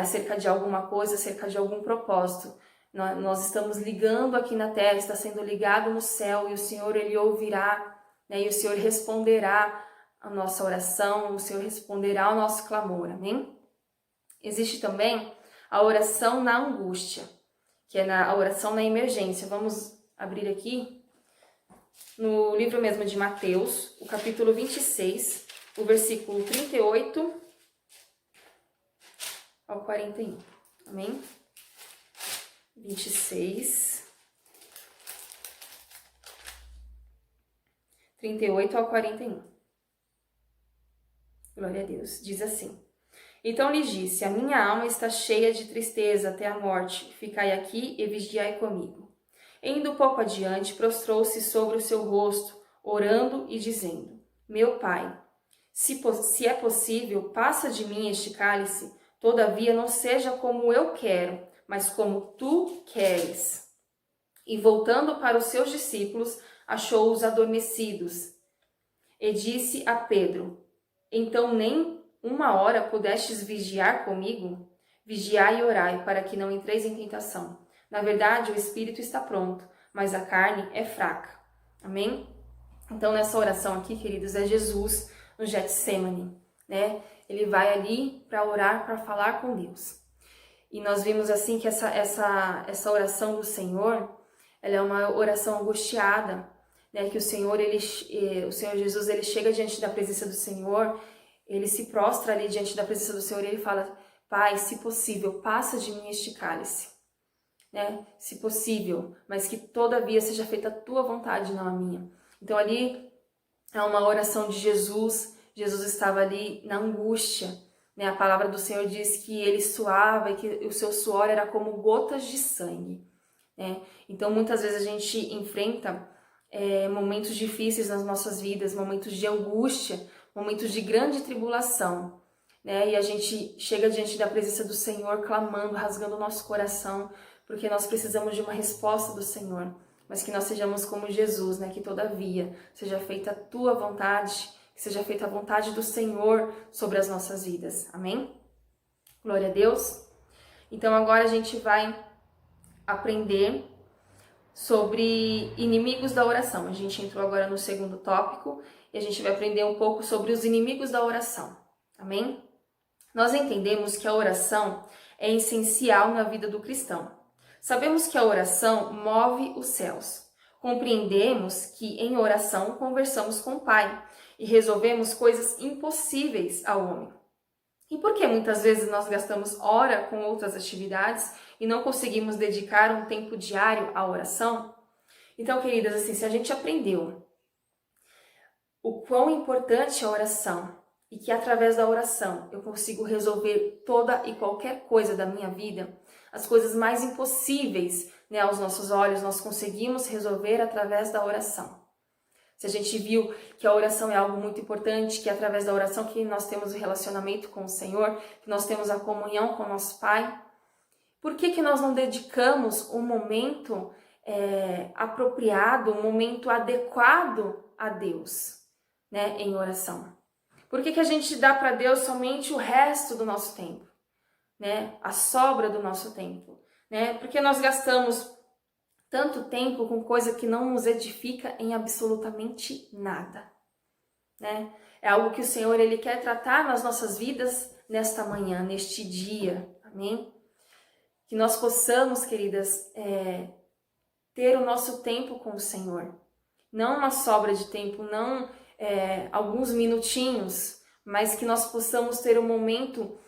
acerca de alguma coisa, acerca de algum propósito, nós estamos ligando aqui na terra, está sendo ligado no céu, e o Senhor, ele ouvirá, né? E o Senhor responderá a nossa oração, o Senhor responderá ao nosso clamor, amém? Existe também a oração na angústia, que é a oração na emergência. Vamos abrir aqui no livro mesmo de Mateus, o capítulo 26, o versículo 38 ao 41, amém? 26, 38 ao 41. Glória a Deus. Diz assim: Então lhes disse: A minha alma está cheia de tristeza até a morte. Ficai aqui e vigiai comigo. Indo pouco adiante, prostrou-se sobre o seu rosto, orando e dizendo: Meu Pai, se é possível, passa de mim este cálice, todavia não seja como eu quero, mas como tu queres. E voltando para os seus discípulos, achou-os adormecidos. E disse a Pedro: Então nem uma hora pudestes vigiar comigo? Vigiai e orai, para que não entreis em tentação. Na verdade, o espírito está pronto, mas a carne é fraca. Amém? Então, nessa oração aqui, queridos, é Jesus no Getsêmani, né? Ele vai ali para orar, para falar com Deus. E nós vimos assim que essa oração do Senhor, ela é uma oração angustiada, né? Que o Senhor Jesus, ele chega diante da presença do Senhor, ele se prostra ali diante da presença do Senhor e ele fala: Pai, se possível, passa de mim este cálice, né? Se possível, mas que todavia seja feita a tua vontade, não a minha. Então ali é uma oração de Jesus. Jesus estava ali na angústia, né? A palavra do Senhor diz que ele suava e que o seu suor era como gotas de sangue, né? Então muitas vezes a gente enfrenta momentos difíceis nas nossas vidas, momentos de angústia, momentos de grande tribulação, né? E a gente chega diante da presença do Senhor clamando, rasgando o nosso coração, porque nós precisamos de uma resposta do Senhor, mas que nós sejamos como Jesus, né? Que todavia seja feita a tua vontade, que seja feita a vontade do Senhor sobre as nossas vidas. Amém? Glória a Deus. Então agora a gente vai aprender sobre inimigos da oração. A gente entrou agora no segundo tópico e a gente vai aprender um pouco sobre os inimigos da oração. Amém? Nós entendemos que a oração é essencial na vida do cristão. Sabemos que a oração move os céus. Compreendemos que em oração conversamos com o Pai e resolvemos coisas impossíveis ao homem. E por que muitas vezes nós gastamos hora com outras atividades e não conseguimos dedicar um tempo diário à oração? Então, queridas, assim, se a gente aprendeu o quão importante é a oração e que através da oração eu consigo resolver toda e qualquer coisa da minha vida, as coisas mais impossíveis, né, aos nossos olhos, nós conseguimos resolver através da oração. Se a gente viu que a oração é algo muito importante, que é através da oração que nós temos o relacionamento com o Senhor, que nós temos a comunhão com o nosso Pai, por que nós não dedicamos um momento apropriado, um momento adequado a Deus, né, em oração? Por que a gente dá para Deus somente o resto do nosso tempo, né, a sobra do nosso tempo, né? Porque nós gastamos tanto tempo com coisa que não nos edifica em absolutamente nada, né? É algo que o Senhor, ele quer tratar nas nossas vidas nesta manhã, neste dia, amém? Que nós possamos, queridas, ter o nosso tempo com o Senhor. Não uma sobra de tempo, não alguns minutinhos, mas que nós possamos ter um momento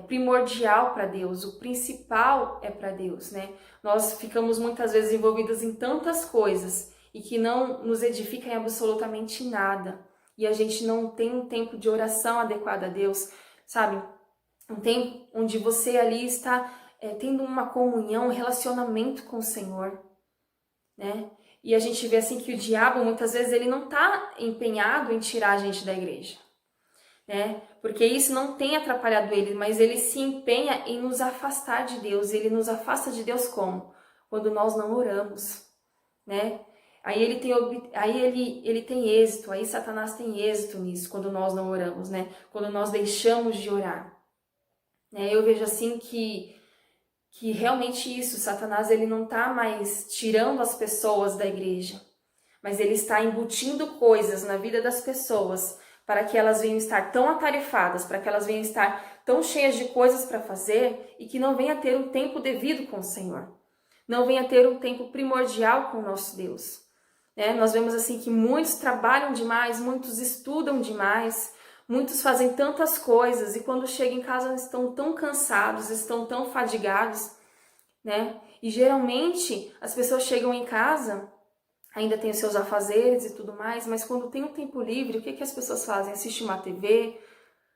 primordial para Deus, o principal é para Deus, né? Nós ficamos muitas vezes envolvidas em tantas coisas e que não nos edificam em absolutamente nada. E a gente não tem um tempo de oração adequado a Deus, sabe? Um tempo onde você ali está tendo uma comunhão, um relacionamento com o Senhor, né? E a gente vê assim que o diabo, muitas vezes, ele não está empenhado em tirar a gente da igreja, né? Porque isso não tem atrapalhado ele, mas ele se empenha em nos afastar de Deus. Ele nos afasta de Deus como? Quando nós não oramos, né? Aí ele tem êxito, aí Satanás tem êxito nisso, quando nós não oramos, né? Quando nós deixamos de orar, né? Eu vejo assim que realmente isso, Satanás, ele não está mais tirando as pessoas da igreja, mas ele está embutindo coisas na vida das pessoas para que elas venham estar tão atarefadas, para que elas venham estar tão cheias de coisas para fazer e que não venha ter um tempo devido com o Senhor, não venha ter um tempo primordial com o nosso Deus, né? Nós vemos assim que muitos trabalham demais, muitos estudam demais, muitos fazem tantas coisas e quando chegam em casa estão tão cansados, estão tão fadigados, né? E geralmente as pessoas chegam em casa ainda tem os seus afazeres e tudo mais, mas quando tem um tempo livre, o que as pessoas fazem? Assistem uma TV,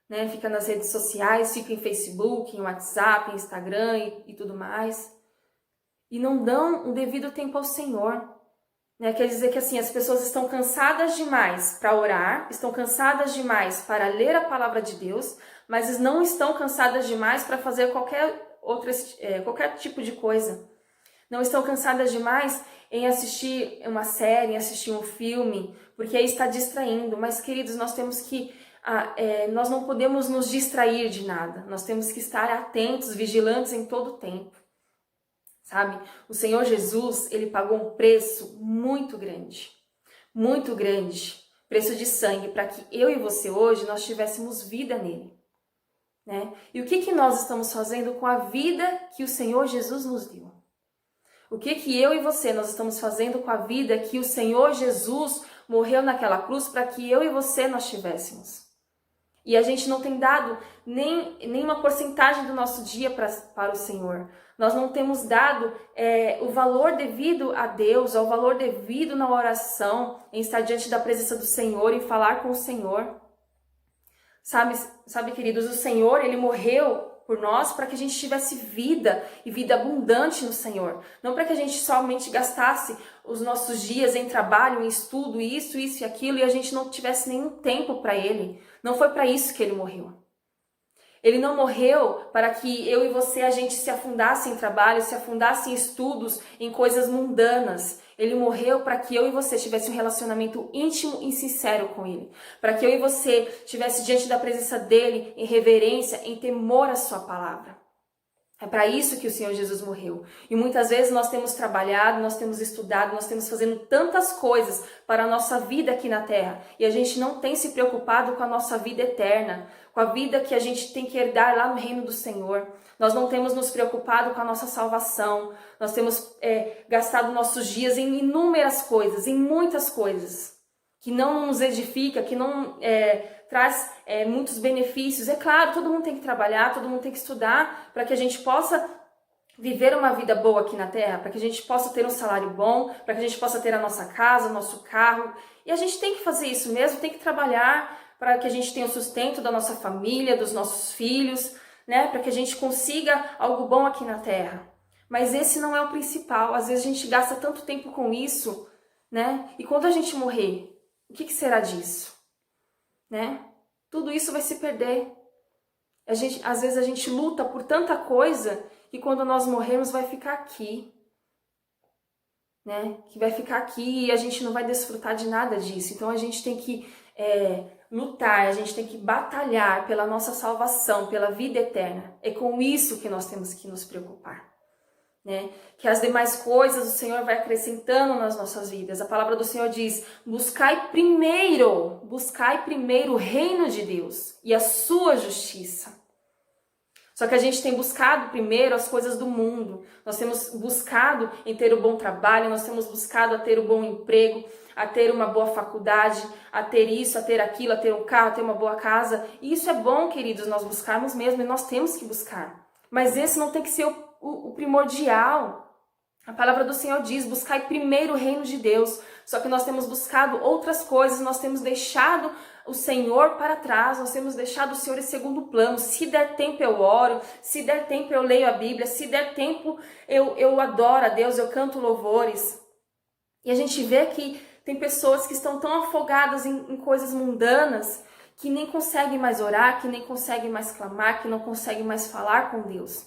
né? Fica nas redes sociais, fica em Facebook, em WhatsApp, em Instagram e tudo mais. E não dão o devido tempo ao Senhor. Né? Quer dizer que assim, as pessoas estão cansadas demais para orar, estão cansadas demais para ler a palavra de Deus, mas não estão cansadas demais para fazer qualquer tipo de coisa. Não estão cansadas demais em assistir uma série, em assistir um filme, porque aí está distraindo. Mas, queridos, nós temos que nós não podemos nos distrair de nada. Nós temos que estar atentos, vigilantes em todo o tempo. Sabe? O Senhor Jesus, ele pagou um preço muito grande, preço de sangue, para que eu e você hoje nós tivéssemos vida nele. Né? E o que nós estamos fazendo com a vida que o Senhor Jesus nos deu? O que eu e você nós estamos fazendo com a vida que o Senhor Jesus morreu naquela cruz para que eu e você nós tivéssemos? E a gente não tem dado nem uma porcentagem do nosso dia para o Senhor. Nós não temos dado o valor devido a Deus, o valor devido na oração, em estar diante da presença do Senhor e falar com o Senhor. Sabe, queridos, o Senhor, ele morreu por nós para que a gente tivesse vida e vida abundante no Senhor. Não para que a gente somente gastasse os nossos dias em trabalho, em estudo, isso e aquilo, e a gente não tivesse nenhum tempo para Ele. Não foi para isso que Ele morreu. Ele não morreu para que eu e você, a gente se afundasse em trabalho, se afundasse em estudos, em coisas mundanas. Ele morreu para que eu e você tivesse um relacionamento íntimo e sincero com Ele. Para que eu e você estivesse diante da presença dEle em reverência, em temor à Sua palavra. É para isso que o Senhor Jesus morreu. E muitas vezes nós temos trabalhado, nós temos estudado, nós temos fazendo tantas coisas para a nossa vida aqui na Terra. E a gente não tem se preocupado com a nossa vida eterna, com a vida que a gente tem que herdar lá no reino do Senhor. Nós não temos nos preocupado com a nossa salvação. Nós temos gastado nossos dias em inúmeras coisas, em muitas coisas, que não nos edifica, que não traz muitos benefícios. É claro, todo mundo tem que trabalhar, todo mundo tem que estudar para que a gente possa viver uma vida boa aqui na Terra, para que a gente possa ter um salário bom, para que a gente possa ter a nossa casa, o nosso carro. E a gente tem que fazer isso mesmo, tem que trabalhar para que a gente tenha o sustento da nossa família, dos nossos filhos, né? Para que a gente consiga algo bom aqui na Terra. Mas esse não é o principal. Às vezes a gente gasta tanto tempo com isso, né? E quando a gente morrer, o que será disso? Né? Tudo isso vai se perder. Às vezes a gente luta por tanta coisa que quando nós morrermos vai ficar aqui. Né? Que vai ficar aqui e a gente não vai desfrutar de nada disso. Então a gente tem que lutar, a gente tem que batalhar pela nossa salvação, pela vida eterna. É com isso que nós temos que nos preocupar. Né? Que as demais coisas o Senhor vai acrescentando nas nossas vidas. A palavra do Senhor diz: buscai primeiro o reino de Deus e a sua justiça. Só que a gente tem buscado primeiro as coisas do mundo. Nós temos buscado em ter o bom trabalho, nós temos buscado a ter o bom emprego, a ter uma boa faculdade, a ter isso, a ter aquilo, a ter um carro, a ter uma boa casa. E isso é bom, queridos, nós buscarmos mesmo, e nós temos que buscar. Mas esse não tem que ser o primordial. A palavra do Senhor diz: buscai primeiro o reino de Deus. Só que nós temos buscado outras coisas, nós temos deixado o Senhor para trás, nós temos deixado o Senhor em segundo plano. Se der tempo eu oro, se der tempo eu leio a Bíblia, se der tempo eu adoro a Deus, eu canto louvores. E a gente vê que tem pessoas que estão tão afogadas em coisas mundanas que nem conseguem mais orar, que nem conseguem mais clamar, que não conseguem mais falar com Deus.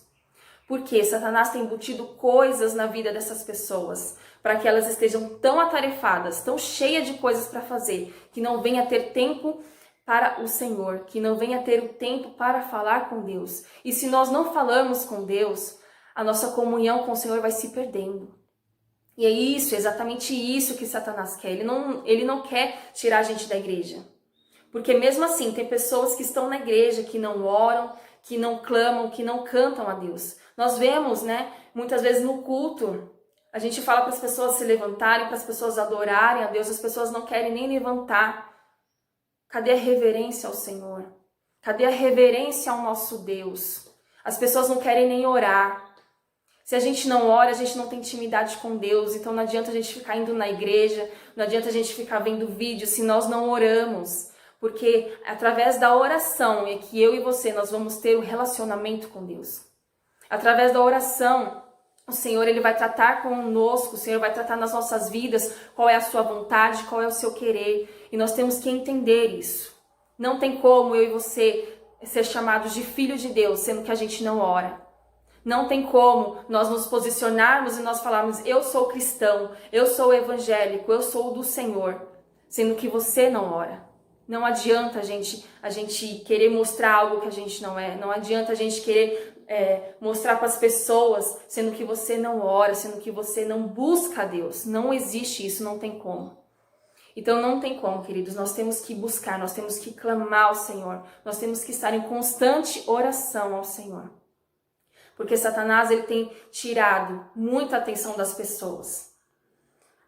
Porque Satanás tem embutido coisas na vida dessas pessoas para que elas estejam tão atarefadas, tão cheias de coisas para fazer, que não venha ter tempo para o Senhor, que não venha ter o tempo para falar com Deus. E se nós não falamos com Deus, a nossa comunhão com o Senhor vai se perdendo. E é isso, exatamente isso que Satanás quer. Ele não quer tirar a gente da igreja. Porque mesmo assim, tem pessoas que estão na igreja, que não oram, que não clamam, que não cantam a Deus. Nós vemos, né, muitas vezes no culto, a gente fala para as pessoas se levantarem, para as pessoas adorarem a Deus, as pessoas não querem nem levantar. Cadê a reverência ao Senhor? Cadê a reverência ao nosso Deus? As pessoas não querem nem orar. Se a gente não ora, a gente não tem intimidade com Deus. Então não adianta a gente ficar indo na igreja, não adianta a gente ficar vendo vídeo se nós não oramos. Porque através da oração é que eu e você, nós vamos ter um relacionamento com Deus. Através da oração, o Senhor ele vai tratar conosco, o Senhor vai tratar nas nossas vidas qual é a sua vontade, qual é o seu querer. E nós temos que entender isso. Não tem como eu e você ser chamados de filho de Deus, sendo que a gente não ora. Não tem como nós nos posicionarmos e nós falarmos, eu sou cristão, eu sou evangélico, eu sou do Senhor, sendo que você não ora. Não adianta a gente querer mostrar algo que a gente não é. Não adianta a gente querer mostrar para as pessoas, sendo que você não ora, sendo que você não busca a Deus. Não existe isso, não tem como. Então não tem como, queridos. Nós temos que buscar, nós temos que clamar ao Senhor. Nós temos que estar em constante oração ao Senhor. Porque Satanás ele tem tirado muita atenção das pessoas.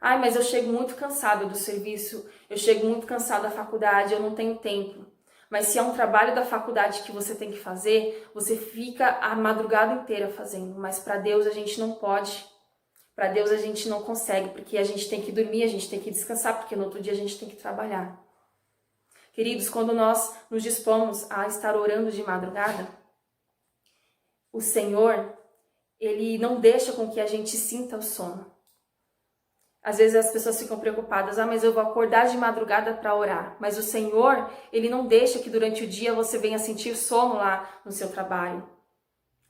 Ai, mas eu chego muito cansado do serviço, eu chego muito cansado da faculdade, eu não tenho tempo. Mas se é um trabalho da faculdade que você tem que fazer, você fica a madrugada inteira fazendo. Mas para Deus a gente não pode. Para Deus a gente não consegue, porque a gente tem que dormir, a gente tem que descansar, porque no outro dia a gente tem que trabalhar. Queridos, quando nós nos dispomos a estar orando de madrugada, o Senhor, Ele não deixa com que a gente sinta o sono. Às vezes as pessoas ficam preocupadas, mas eu vou acordar de madrugada para orar. Mas o Senhor, Ele não deixa que durante o dia você venha sentir sono lá no seu trabalho.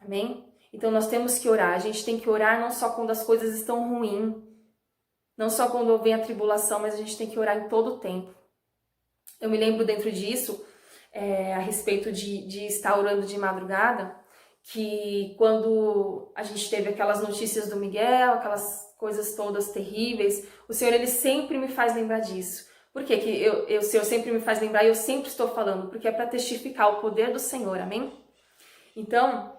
Amém? Então nós temos que orar. A gente tem que orar não só quando as coisas estão ruins, não só quando vem a tribulação, mas a gente tem que orar em todo o tempo. Eu me lembro dentro disso, a respeito de estar orando de madrugada, que quando a gente teve aquelas notícias do Miguel, aquelas coisas todas terríveis, o Senhor ele sempre me faz lembrar disso. Por que o Senhor sempre me faz lembrar e eu sempre estou falando? Porque é para testificar o poder do Senhor, amém? Então,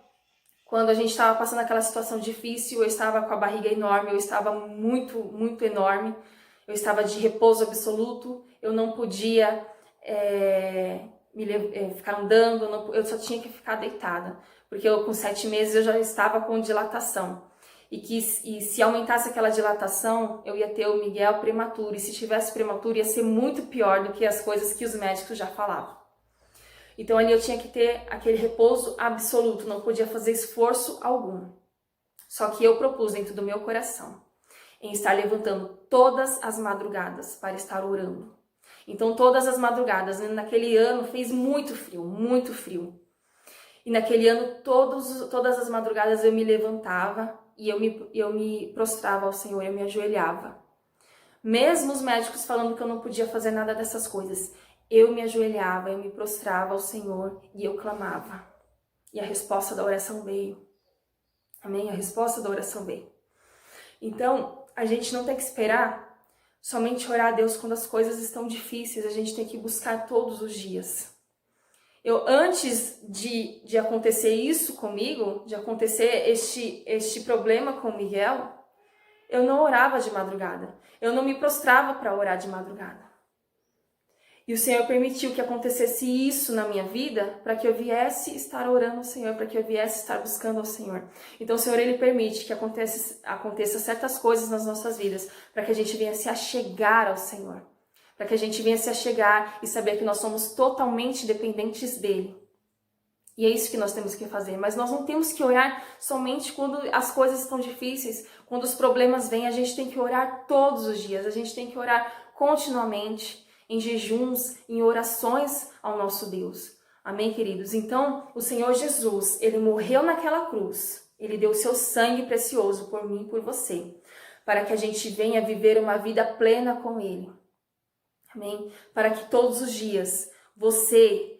quando a gente estava passando aquela situação difícil, eu estava com a barriga enorme, eu estava muito, muito enorme, eu estava de repouso absoluto, eu não podia ficar andando, eu só tinha que ficar deitada, porque eu com 7 meses eu já estava com dilatação. E se aumentasse aquela dilatação, eu ia ter o Miguel prematuro. E se tivesse prematuro, ia ser muito pior do que as coisas que os médicos já falavam. Então ali eu tinha que ter aquele repouso absoluto, não podia fazer esforço algum. Só que eu propus dentro do meu coração em estar levantando todas as madrugadas para estar orando. Então todas as madrugadas, naquele ano fez muito frio, muito frio. E naquele ano todas as madrugadas eu me levantava e eu me prostrava ao Senhor, eu me ajoelhava. Mesmo os médicos falando que eu não podia fazer nada dessas coisas, eu me ajoelhava, eu me prostrava ao Senhor e eu clamava. E a resposta da oração veio. Amém? A resposta da oração veio. Então, a gente não tem que esperar somente orar a Deus quando as coisas estão difíceis, a gente tem que buscar todos os dias. Antes de acontecer isso comigo, de acontecer este problema com o Miguel, eu não orava de madrugada. Eu não me prostrava para orar de madrugada. E o Senhor permitiu que acontecesse isso na minha vida para que eu viesse estar orando ao Senhor, para que eu viesse estar buscando ao Senhor. Então o Senhor ele permite que aconteça certas coisas nas nossas vidas para que a gente venha se achegar ao Senhor. Para que a gente venha se achegar e saber que nós somos totalmente dependentes dele. E é isso que nós temos que fazer. Mas nós não temos que orar somente quando as coisas estão difíceis, quando os problemas vêm. A gente tem que orar todos os dias, a gente tem que orar continuamente, em jejuns, em orações ao nosso Deus. Amém, queridos? Então, o Senhor Jesus, ele morreu naquela cruz. Ele deu o seu sangue precioso por mim e por você, para que a gente venha viver uma vida plena com ele. Amém? Para que todos os dias você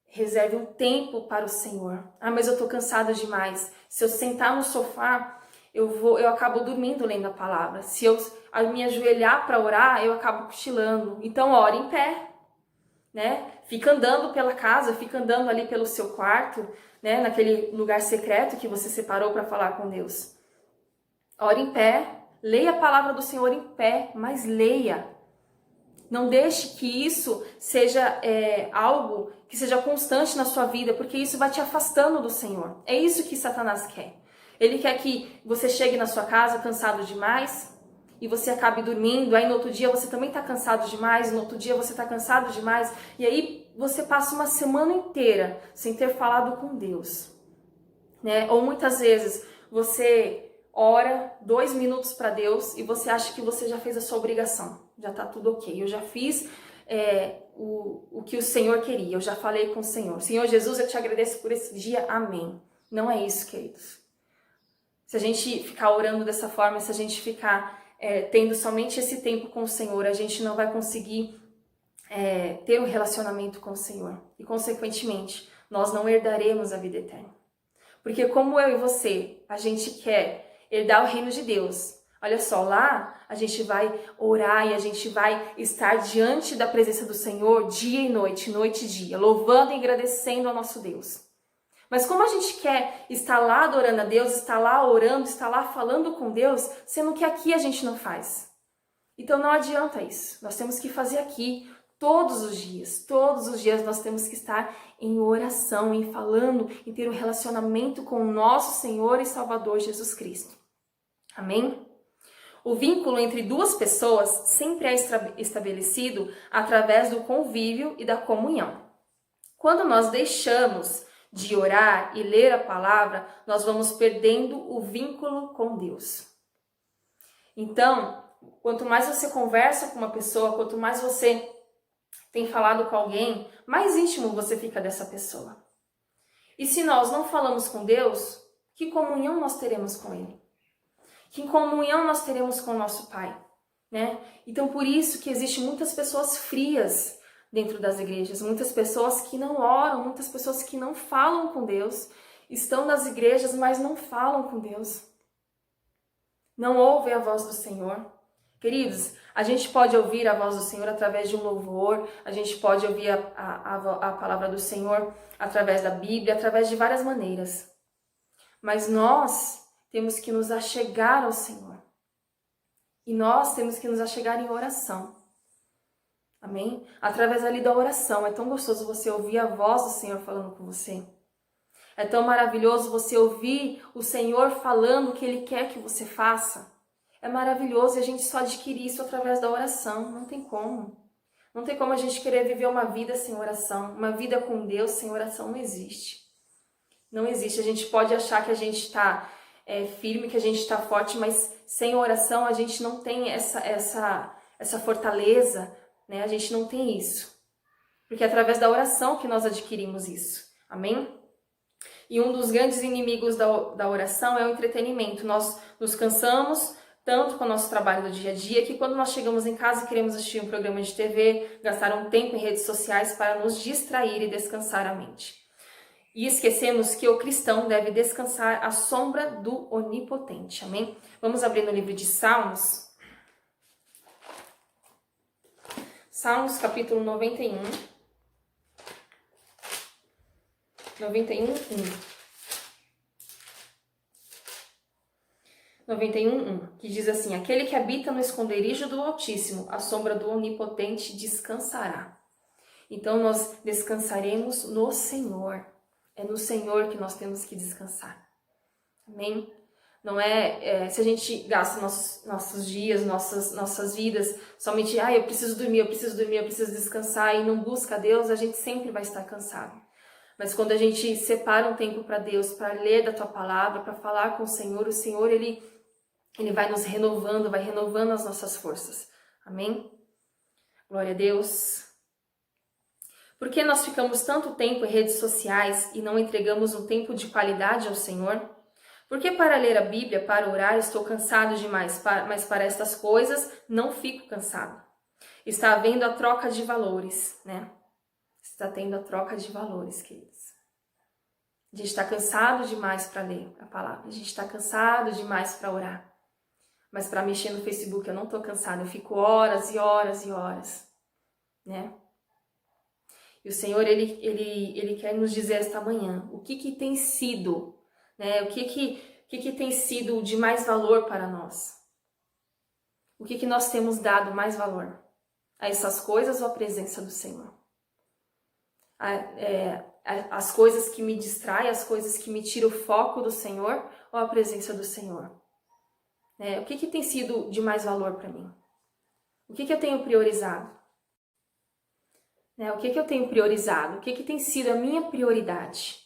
reserve um tempo para o Senhor. Mas eu tô cansada demais. Se eu sentar no sofá, eu acabo dormindo lendo a palavra. Se eu me ajoelhar para orar, eu acabo cochilando. Então, ore em pé, né? Fica andando pela casa, fica andando ali pelo seu quarto, né? Naquele lugar secreto que você separou para falar com Deus. Ore em pé, leia a palavra do Senhor em pé, mas leia. Não deixe que isso seja algo que seja constante na sua vida, porque isso vai te afastando do Senhor. É isso que Satanás quer. Ele quer que você chegue na sua casa cansado demais e você acabe dormindo, aí no outro dia você também está cansado demais, no outro dia você está cansado demais, e aí você passa uma semana inteira sem ter falado com Deus, né? Ou muitas vezes você ora 2 minutos para Deus e você acha que você já fez a sua obrigação, já está tudo ok, eu já fiz o que o Senhor queria, eu já falei com o Senhor. Senhor Jesus, eu te agradeço por esse dia, amém. Não é isso, queridos. Se a gente ficar orando dessa forma, se a gente ficar tendo somente esse tempo com o Senhor, a gente não vai conseguir ter um relacionamento com o Senhor. E, consequentemente, nós não herdaremos a vida eterna. Porque como eu e você, a gente quer herdar o reino de Deus. Olha só, lá a gente vai orar e a gente vai estar diante da presença do Senhor dia e noite, noite e dia, louvando e agradecendo ao nosso Deus. Mas como a gente quer estar lá adorando a Deus, estar lá orando, estar lá falando com Deus, sendo que aqui a gente não faz. Então não adianta isso. Nós temos que fazer aqui todos os dias. Todos os dias nós temos que estar em oração, em falando, em ter um relacionamento com o nosso Senhor e Salvador Jesus Cristo. Amém? O vínculo entre duas pessoas sempre é estabelecido através do convívio e da comunhão. Quando nós deixamos de orar e ler a palavra, nós vamos perdendo o vínculo com Deus. Então, quanto mais você conversa com uma pessoa, quanto mais você tem falado com alguém, mais íntimo você fica dessa pessoa. E se nós não falamos com Deus, que comunhão nós teremos com Ele? Que comunhão nós teremos com o nosso Pai, né? Então, por isso que existem muitas pessoas frias dentro das igrejas, muitas pessoas que não oram, muitas pessoas que não falam com Deus, estão nas igrejas, mas não falam com Deus. Não ouvem a voz do Senhor. Queridos, a gente pode ouvir a voz do Senhor através de um louvor, a gente pode ouvir a palavra do Senhor através da Bíblia, através de várias maneiras. Mas nós temos que nos achegar ao Senhor. E nós temos que nos achegar em oração. Amém? Através ali da oração. É tão gostoso você ouvir a voz do Senhor falando com você. É tão maravilhoso você ouvir o Senhor falando o que Ele quer que você faça. É maravilhoso e a gente só adquire isso através da oração. Não tem como. Não tem como a gente querer viver uma vida sem oração. Uma vida com Deus sem oração não existe. Não existe. A gente pode achar que a gente está firme, que a gente está forte, mas sem oração a gente não tem essa fortaleza, né? A gente não tem isso. Porque é através da oração que nós adquirimos isso. Amém? E um dos grandes inimigos da oração é o entretenimento. Nós nos cansamos tanto com o nosso trabalho do dia a dia, que quando nós chegamos em casa e queremos assistir um programa de TV, gastar um tempo em redes sociais para nos distrair e descansar a mente. E esquecemos que o cristão deve descansar à sombra do Onipotente. Amém? Vamos abrir no livro de Salmos. Salmos, capítulo 91. 91, 1. 91, 1, que diz assim: aquele que habita no esconderijo do Altíssimo, à sombra do Onipotente descansará. Então nós descansaremos no Senhor. É no Senhor que nós temos que descansar. Amém? Não se a gente gasta nossos dias, nossas vidas somente, eu preciso dormir, eu preciso descansar, e não busca a Deus, a gente sempre vai estar cansado. Mas quando a gente separa um tempo para Deus, para ler da tua palavra, para falar com o Senhor ele vai nos renovando, vai renovando as nossas forças. Amém? Glória a Deus. Por que nós ficamos tanto tempo em redes sociais e não entregamos um tempo de qualidade ao Senhor? Porque para ler a Bíblia, para orar, estou cansado demais, mas para estas coisas não fico cansado. Está havendo a troca de valores, né? Está tendo a troca de valores, queridos. A gente está cansado demais para ler a palavra, a gente está cansado demais para orar. Mas para mexer no Facebook eu não estou cansado, eu fico horas e horas e horas, né? E o Senhor, Ele quer nos dizer esta manhã o que tem sido, né? O que tem sido de mais valor para nós? O que nós temos dado mais valor? A essas coisas ou a presença do Senhor? As coisas que me distraem, as coisas que me tiram o foco do Senhor, ou a presença do Senhor? O que tem sido de mais valor para mim? O que eu tenho priorizado? O que eu tenho priorizado? O que tem sido a minha prioridade?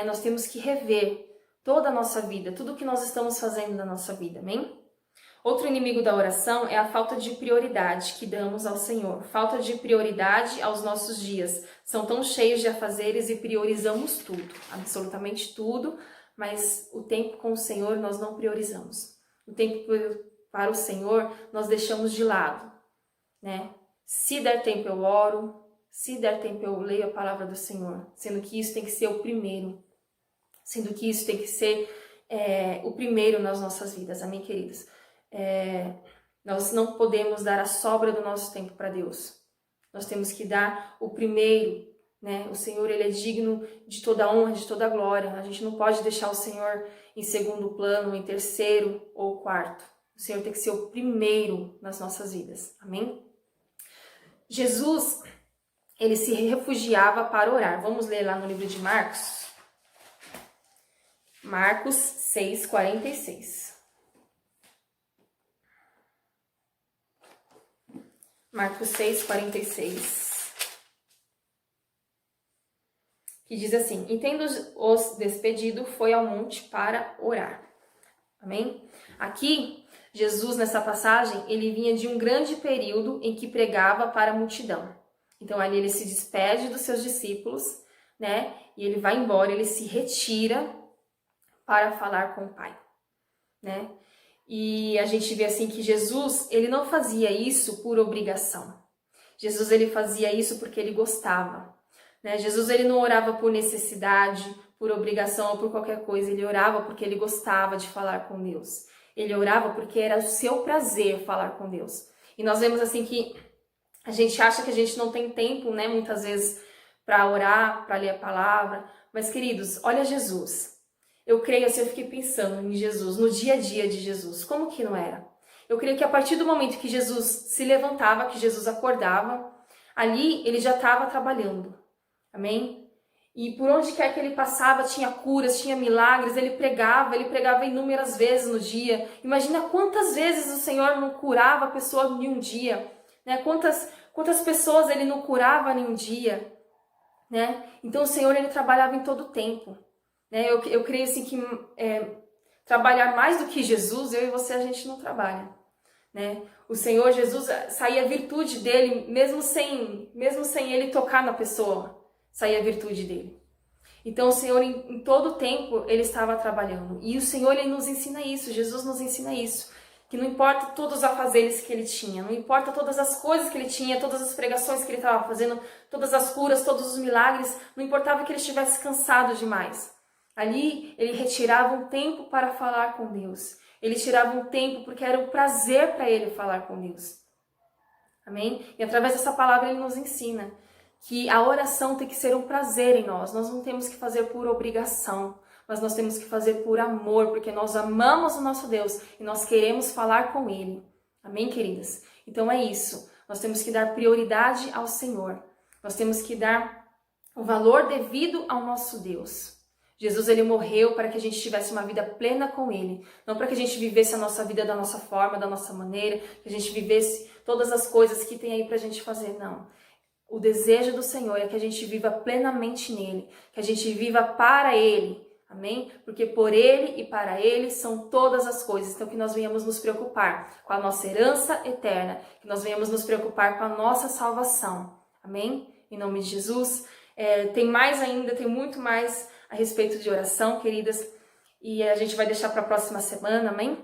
Nós temos que rever toda a nossa vida, tudo que nós estamos fazendo na nossa vida, amém? Outro inimigo da oração é a falta de prioridade que damos ao Senhor. Falta de prioridade aos nossos dias. São tão cheios de afazeres e priorizamos tudo, absolutamente tudo, mas o tempo com o Senhor nós não priorizamos. O tempo para o Senhor nós deixamos de lado, Se der tempo eu oro, se der tempo eu leio a palavra do Senhor, sendo que isso tem que ser o primeiro, sendo que isso tem que ser o primeiro nas nossas vidas, amém, queridos? Nós não podemos dar a sobra do nosso tempo para Deus. Nós temos que dar o primeiro, O Senhor, Ele é digno de toda honra, de toda glória. A gente não pode deixar o Senhor em segundo plano, em terceiro ou quarto. O Senhor tem que ser o primeiro nas nossas vidas, amém? Jesus, Ele se refugiava para orar. Vamos ler lá no livro de Marcos. Marcos 6, 46. Marcos 6, 46, que diz assim: e tendo-os despedido, foi ao monte para orar. Amém? Aqui, Jesus, nessa passagem, ele vinha de um grande período em que pregava para a multidão. Então, ali ele se despede dos seus discípulos, E ele vai embora, ele se retira para falar com o Pai, E a gente vê assim que Jesus, ele não fazia isso por obrigação. Jesus, ele fazia isso porque ele gostava, Jesus, ele não orava por necessidade, por obrigação ou por qualquer coisa. Ele orava porque ele gostava de falar com Deus. Ele orava porque era o seu prazer falar com Deus. E nós vemos assim que a gente acha que a gente não tem tempo, muitas vezes, para orar, para ler a palavra. Mas, queridos, olha Jesus. Eu creio assim, eu fiquei pensando em Jesus, no dia a dia de Jesus. Como que não era? Eu creio que a partir do momento que Jesus se levantava, que Jesus acordava, ali ele já estava trabalhando. Amém? E por onde quer que ele passava, tinha curas, tinha milagres, ele pregava inúmeras vezes no dia. Imagina quantas vezes o Senhor não curava a pessoa em um dia, Quantas pessoas ele não curava em um dia, Então o Senhor, ele trabalhava em todo o tempo. Eu creio assim que trabalhar mais do que Jesus, eu e você, a gente não trabalha, O Senhor Jesus, saía a virtude dele, mesmo sem ele tocar na pessoa, saía a virtude dele. Então o Senhor, em todo o tempo, ele estava trabalhando. E o Senhor, ele nos ensina isso, Jesus nos ensina isso. Que não importa todos os afazeres que ele tinha, não importa todas as coisas que ele tinha, todas as pregações que ele estava fazendo, todas as curas, todos os milagres, não importava que ele estivesse cansado demais. Ali, ele retirava um tempo para falar com Deus. Ele tirava um tempo porque era um prazer para ele falar com Deus. Amém? E através dessa palavra ele nos ensina que a oração tem que ser um prazer em nós. Nós não temos que fazer por obrigação, mas nós temos que fazer por amor, porque nós amamos o nosso Deus e nós queremos falar com Ele. Amém, queridas? Então é isso. Nós temos que dar prioridade ao Senhor. Nós temos que dar o valor devido ao nosso Deus. Jesus, ele morreu para que a gente tivesse uma vida plena com Ele. Não para que a gente vivesse a nossa vida da nossa forma, da nossa maneira, que a gente vivesse todas as coisas que tem aí para a gente fazer. Não. O desejo do Senhor é que a gente viva plenamente nele, que a gente viva para Ele. Amém? Porque por Ele e para Ele são todas as coisas. Então que nós venhamos nos preocupar com a nossa herança eterna, que nós venhamos nos preocupar com a nossa salvação. Amém? Em nome de Jesus. Tem mais ainda, tem muito mais a respeito de oração, queridas. E a gente vai deixar para a próxima semana, amém?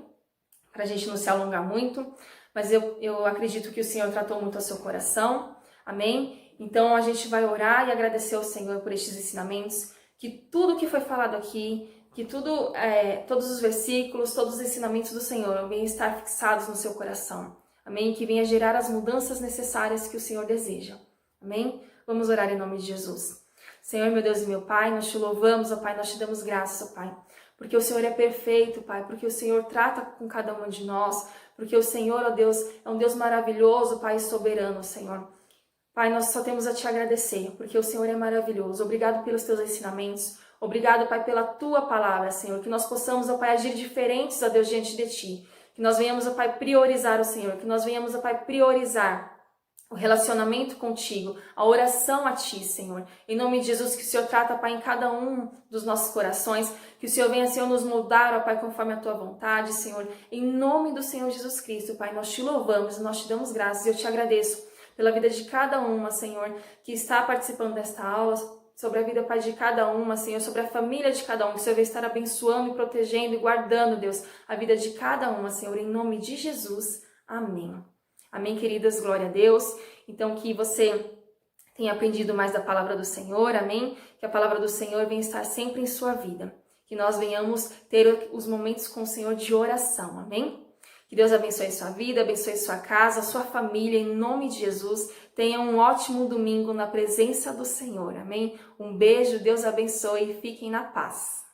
Para a gente não se alongar muito. Mas eu acredito que o Senhor tratou muito ao seu coração. Amém? Então a gente vai orar e agradecer ao Senhor por estes ensinamentos. Que tudo que foi falado aqui, que todos os versículos, todos os ensinamentos do Senhor venham estar fixados no seu coração. Amém? Que venha gerar as mudanças necessárias que o Senhor deseja. Amém? Vamos orar em nome de Jesus. Senhor, meu Deus e meu Pai, nós te louvamos, ó Pai, nós te damos graças, ó Pai. Porque o Senhor é perfeito, Pai, porque o Senhor trata com cada um de nós, porque o Senhor, ó Deus, é um Deus maravilhoso, Pai, soberano, Senhor. Pai, nós só temos a te agradecer, porque o Senhor é maravilhoso. Obrigado pelos teus ensinamentos, Obrigado, Pai, pela Tua palavra, Senhor, que nós possamos, ó Pai, agir diferentes, ó Deus, diante de Ti. Que nós venhamos, ó Pai, priorizar o Senhor, que nós venhamos, ó Pai, priorizar o relacionamento contigo, a oração a Ti, Senhor. Em nome de Jesus, que o Senhor trata, Pai, em cada um dos nossos corações, que o Senhor venha, Senhor, nos moldar, ó Pai, conforme a Tua vontade, Senhor. Em nome do Senhor Jesus Cristo, Pai, nós Te louvamos, nós Te damos graças e eu Te agradeço pela vida de cada uma, Senhor, que está participando desta aula, sobre a vida, Pai, de cada uma, Senhor, sobre a família de cada um, que o Senhor vai estar abençoando e protegendo e guardando, Deus, a vida de cada uma, Senhor, em nome de Jesus. Amém. Amém, queridas, glória a Deus. Então, que você tenha aprendido mais da palavra do Senhor, amém? Que a palavra do Senhor venha estar sempre em sua vida. Que nós venhamos ter os momentos com o Senhor de oração, amém? Que Deus abençoe sua vida, abençoe sua casa, sua família, em nome de Jesus. Tenha um ótimo domingo na presença do Senhor, amém? Um beijo, Deus abençoe e fiquem na paz.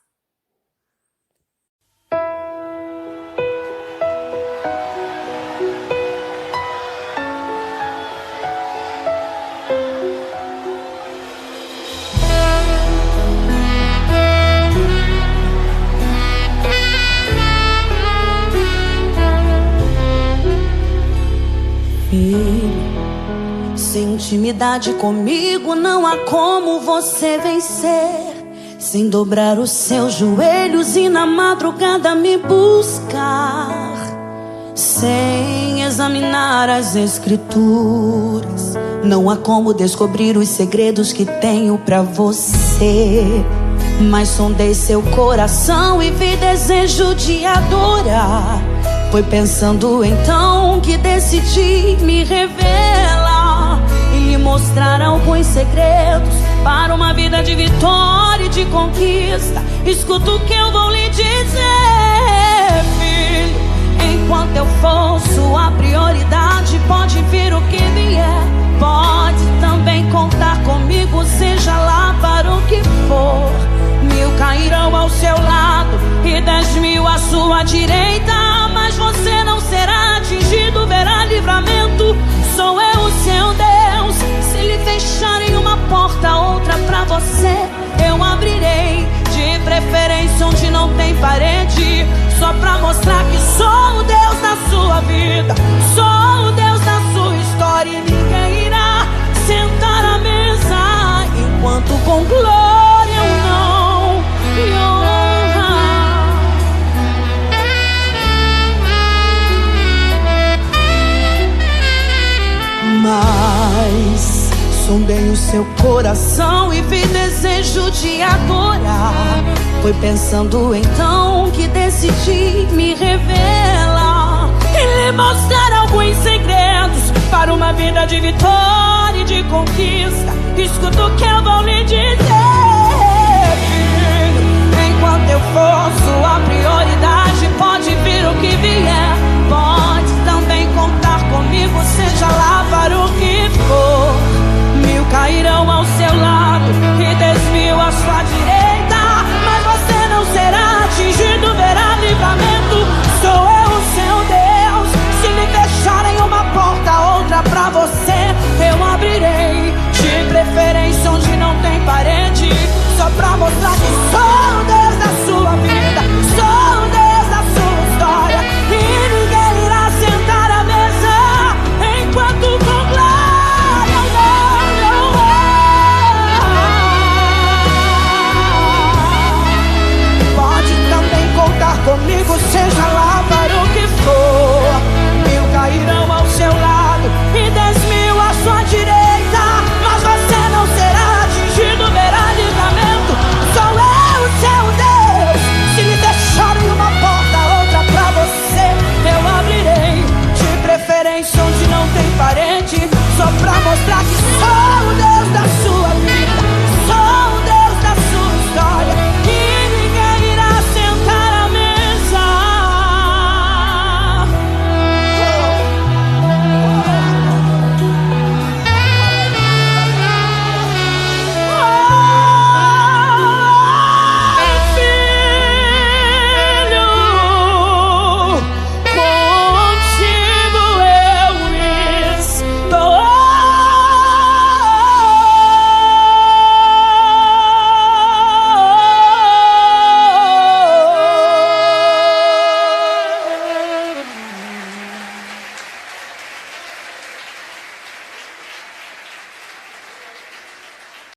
Sem intimidade comigo não há como você vencer, sem dobrar os seus joelhos e na madrugada me buscar, sem examinar as escrituras, não há como descobrir os segredos que tenho pra você. Mas sondei seu coração e vi desejo de adorar. Foi pensando então que decidi me revelar e lhe mostrar alguns segredos para uma vida de vitória e de conquista. Escuta o que eu vou lhe dizer, filho. Enquanto eu for sua prioridade, pode vir o que vier, pode também contar comigo, seja lá para o que for. 1000 cairão ao seu lado e 10.000 à sua direita, mas você não será atingido, verá livramento. Sou eu o seu Deus. Se lhe fecharem uma porta, outra pra você eu abrirei, de preferência onde não tem parede, só pra mostrar que sou o Deus da sua vida, sou o Deus da sua história, e ninguém irá sentar à mesa enquanto com glória eu não me honra. Mas sondei o seu coração e vi desejo de adorar. Foi pensando então que decidi me revelar e lhe mostrar alguns segredos para uma vida de vitória e de conquista. Escuta o que eu vou lhe dizer, filho. Enquanto eu for sua prioridade,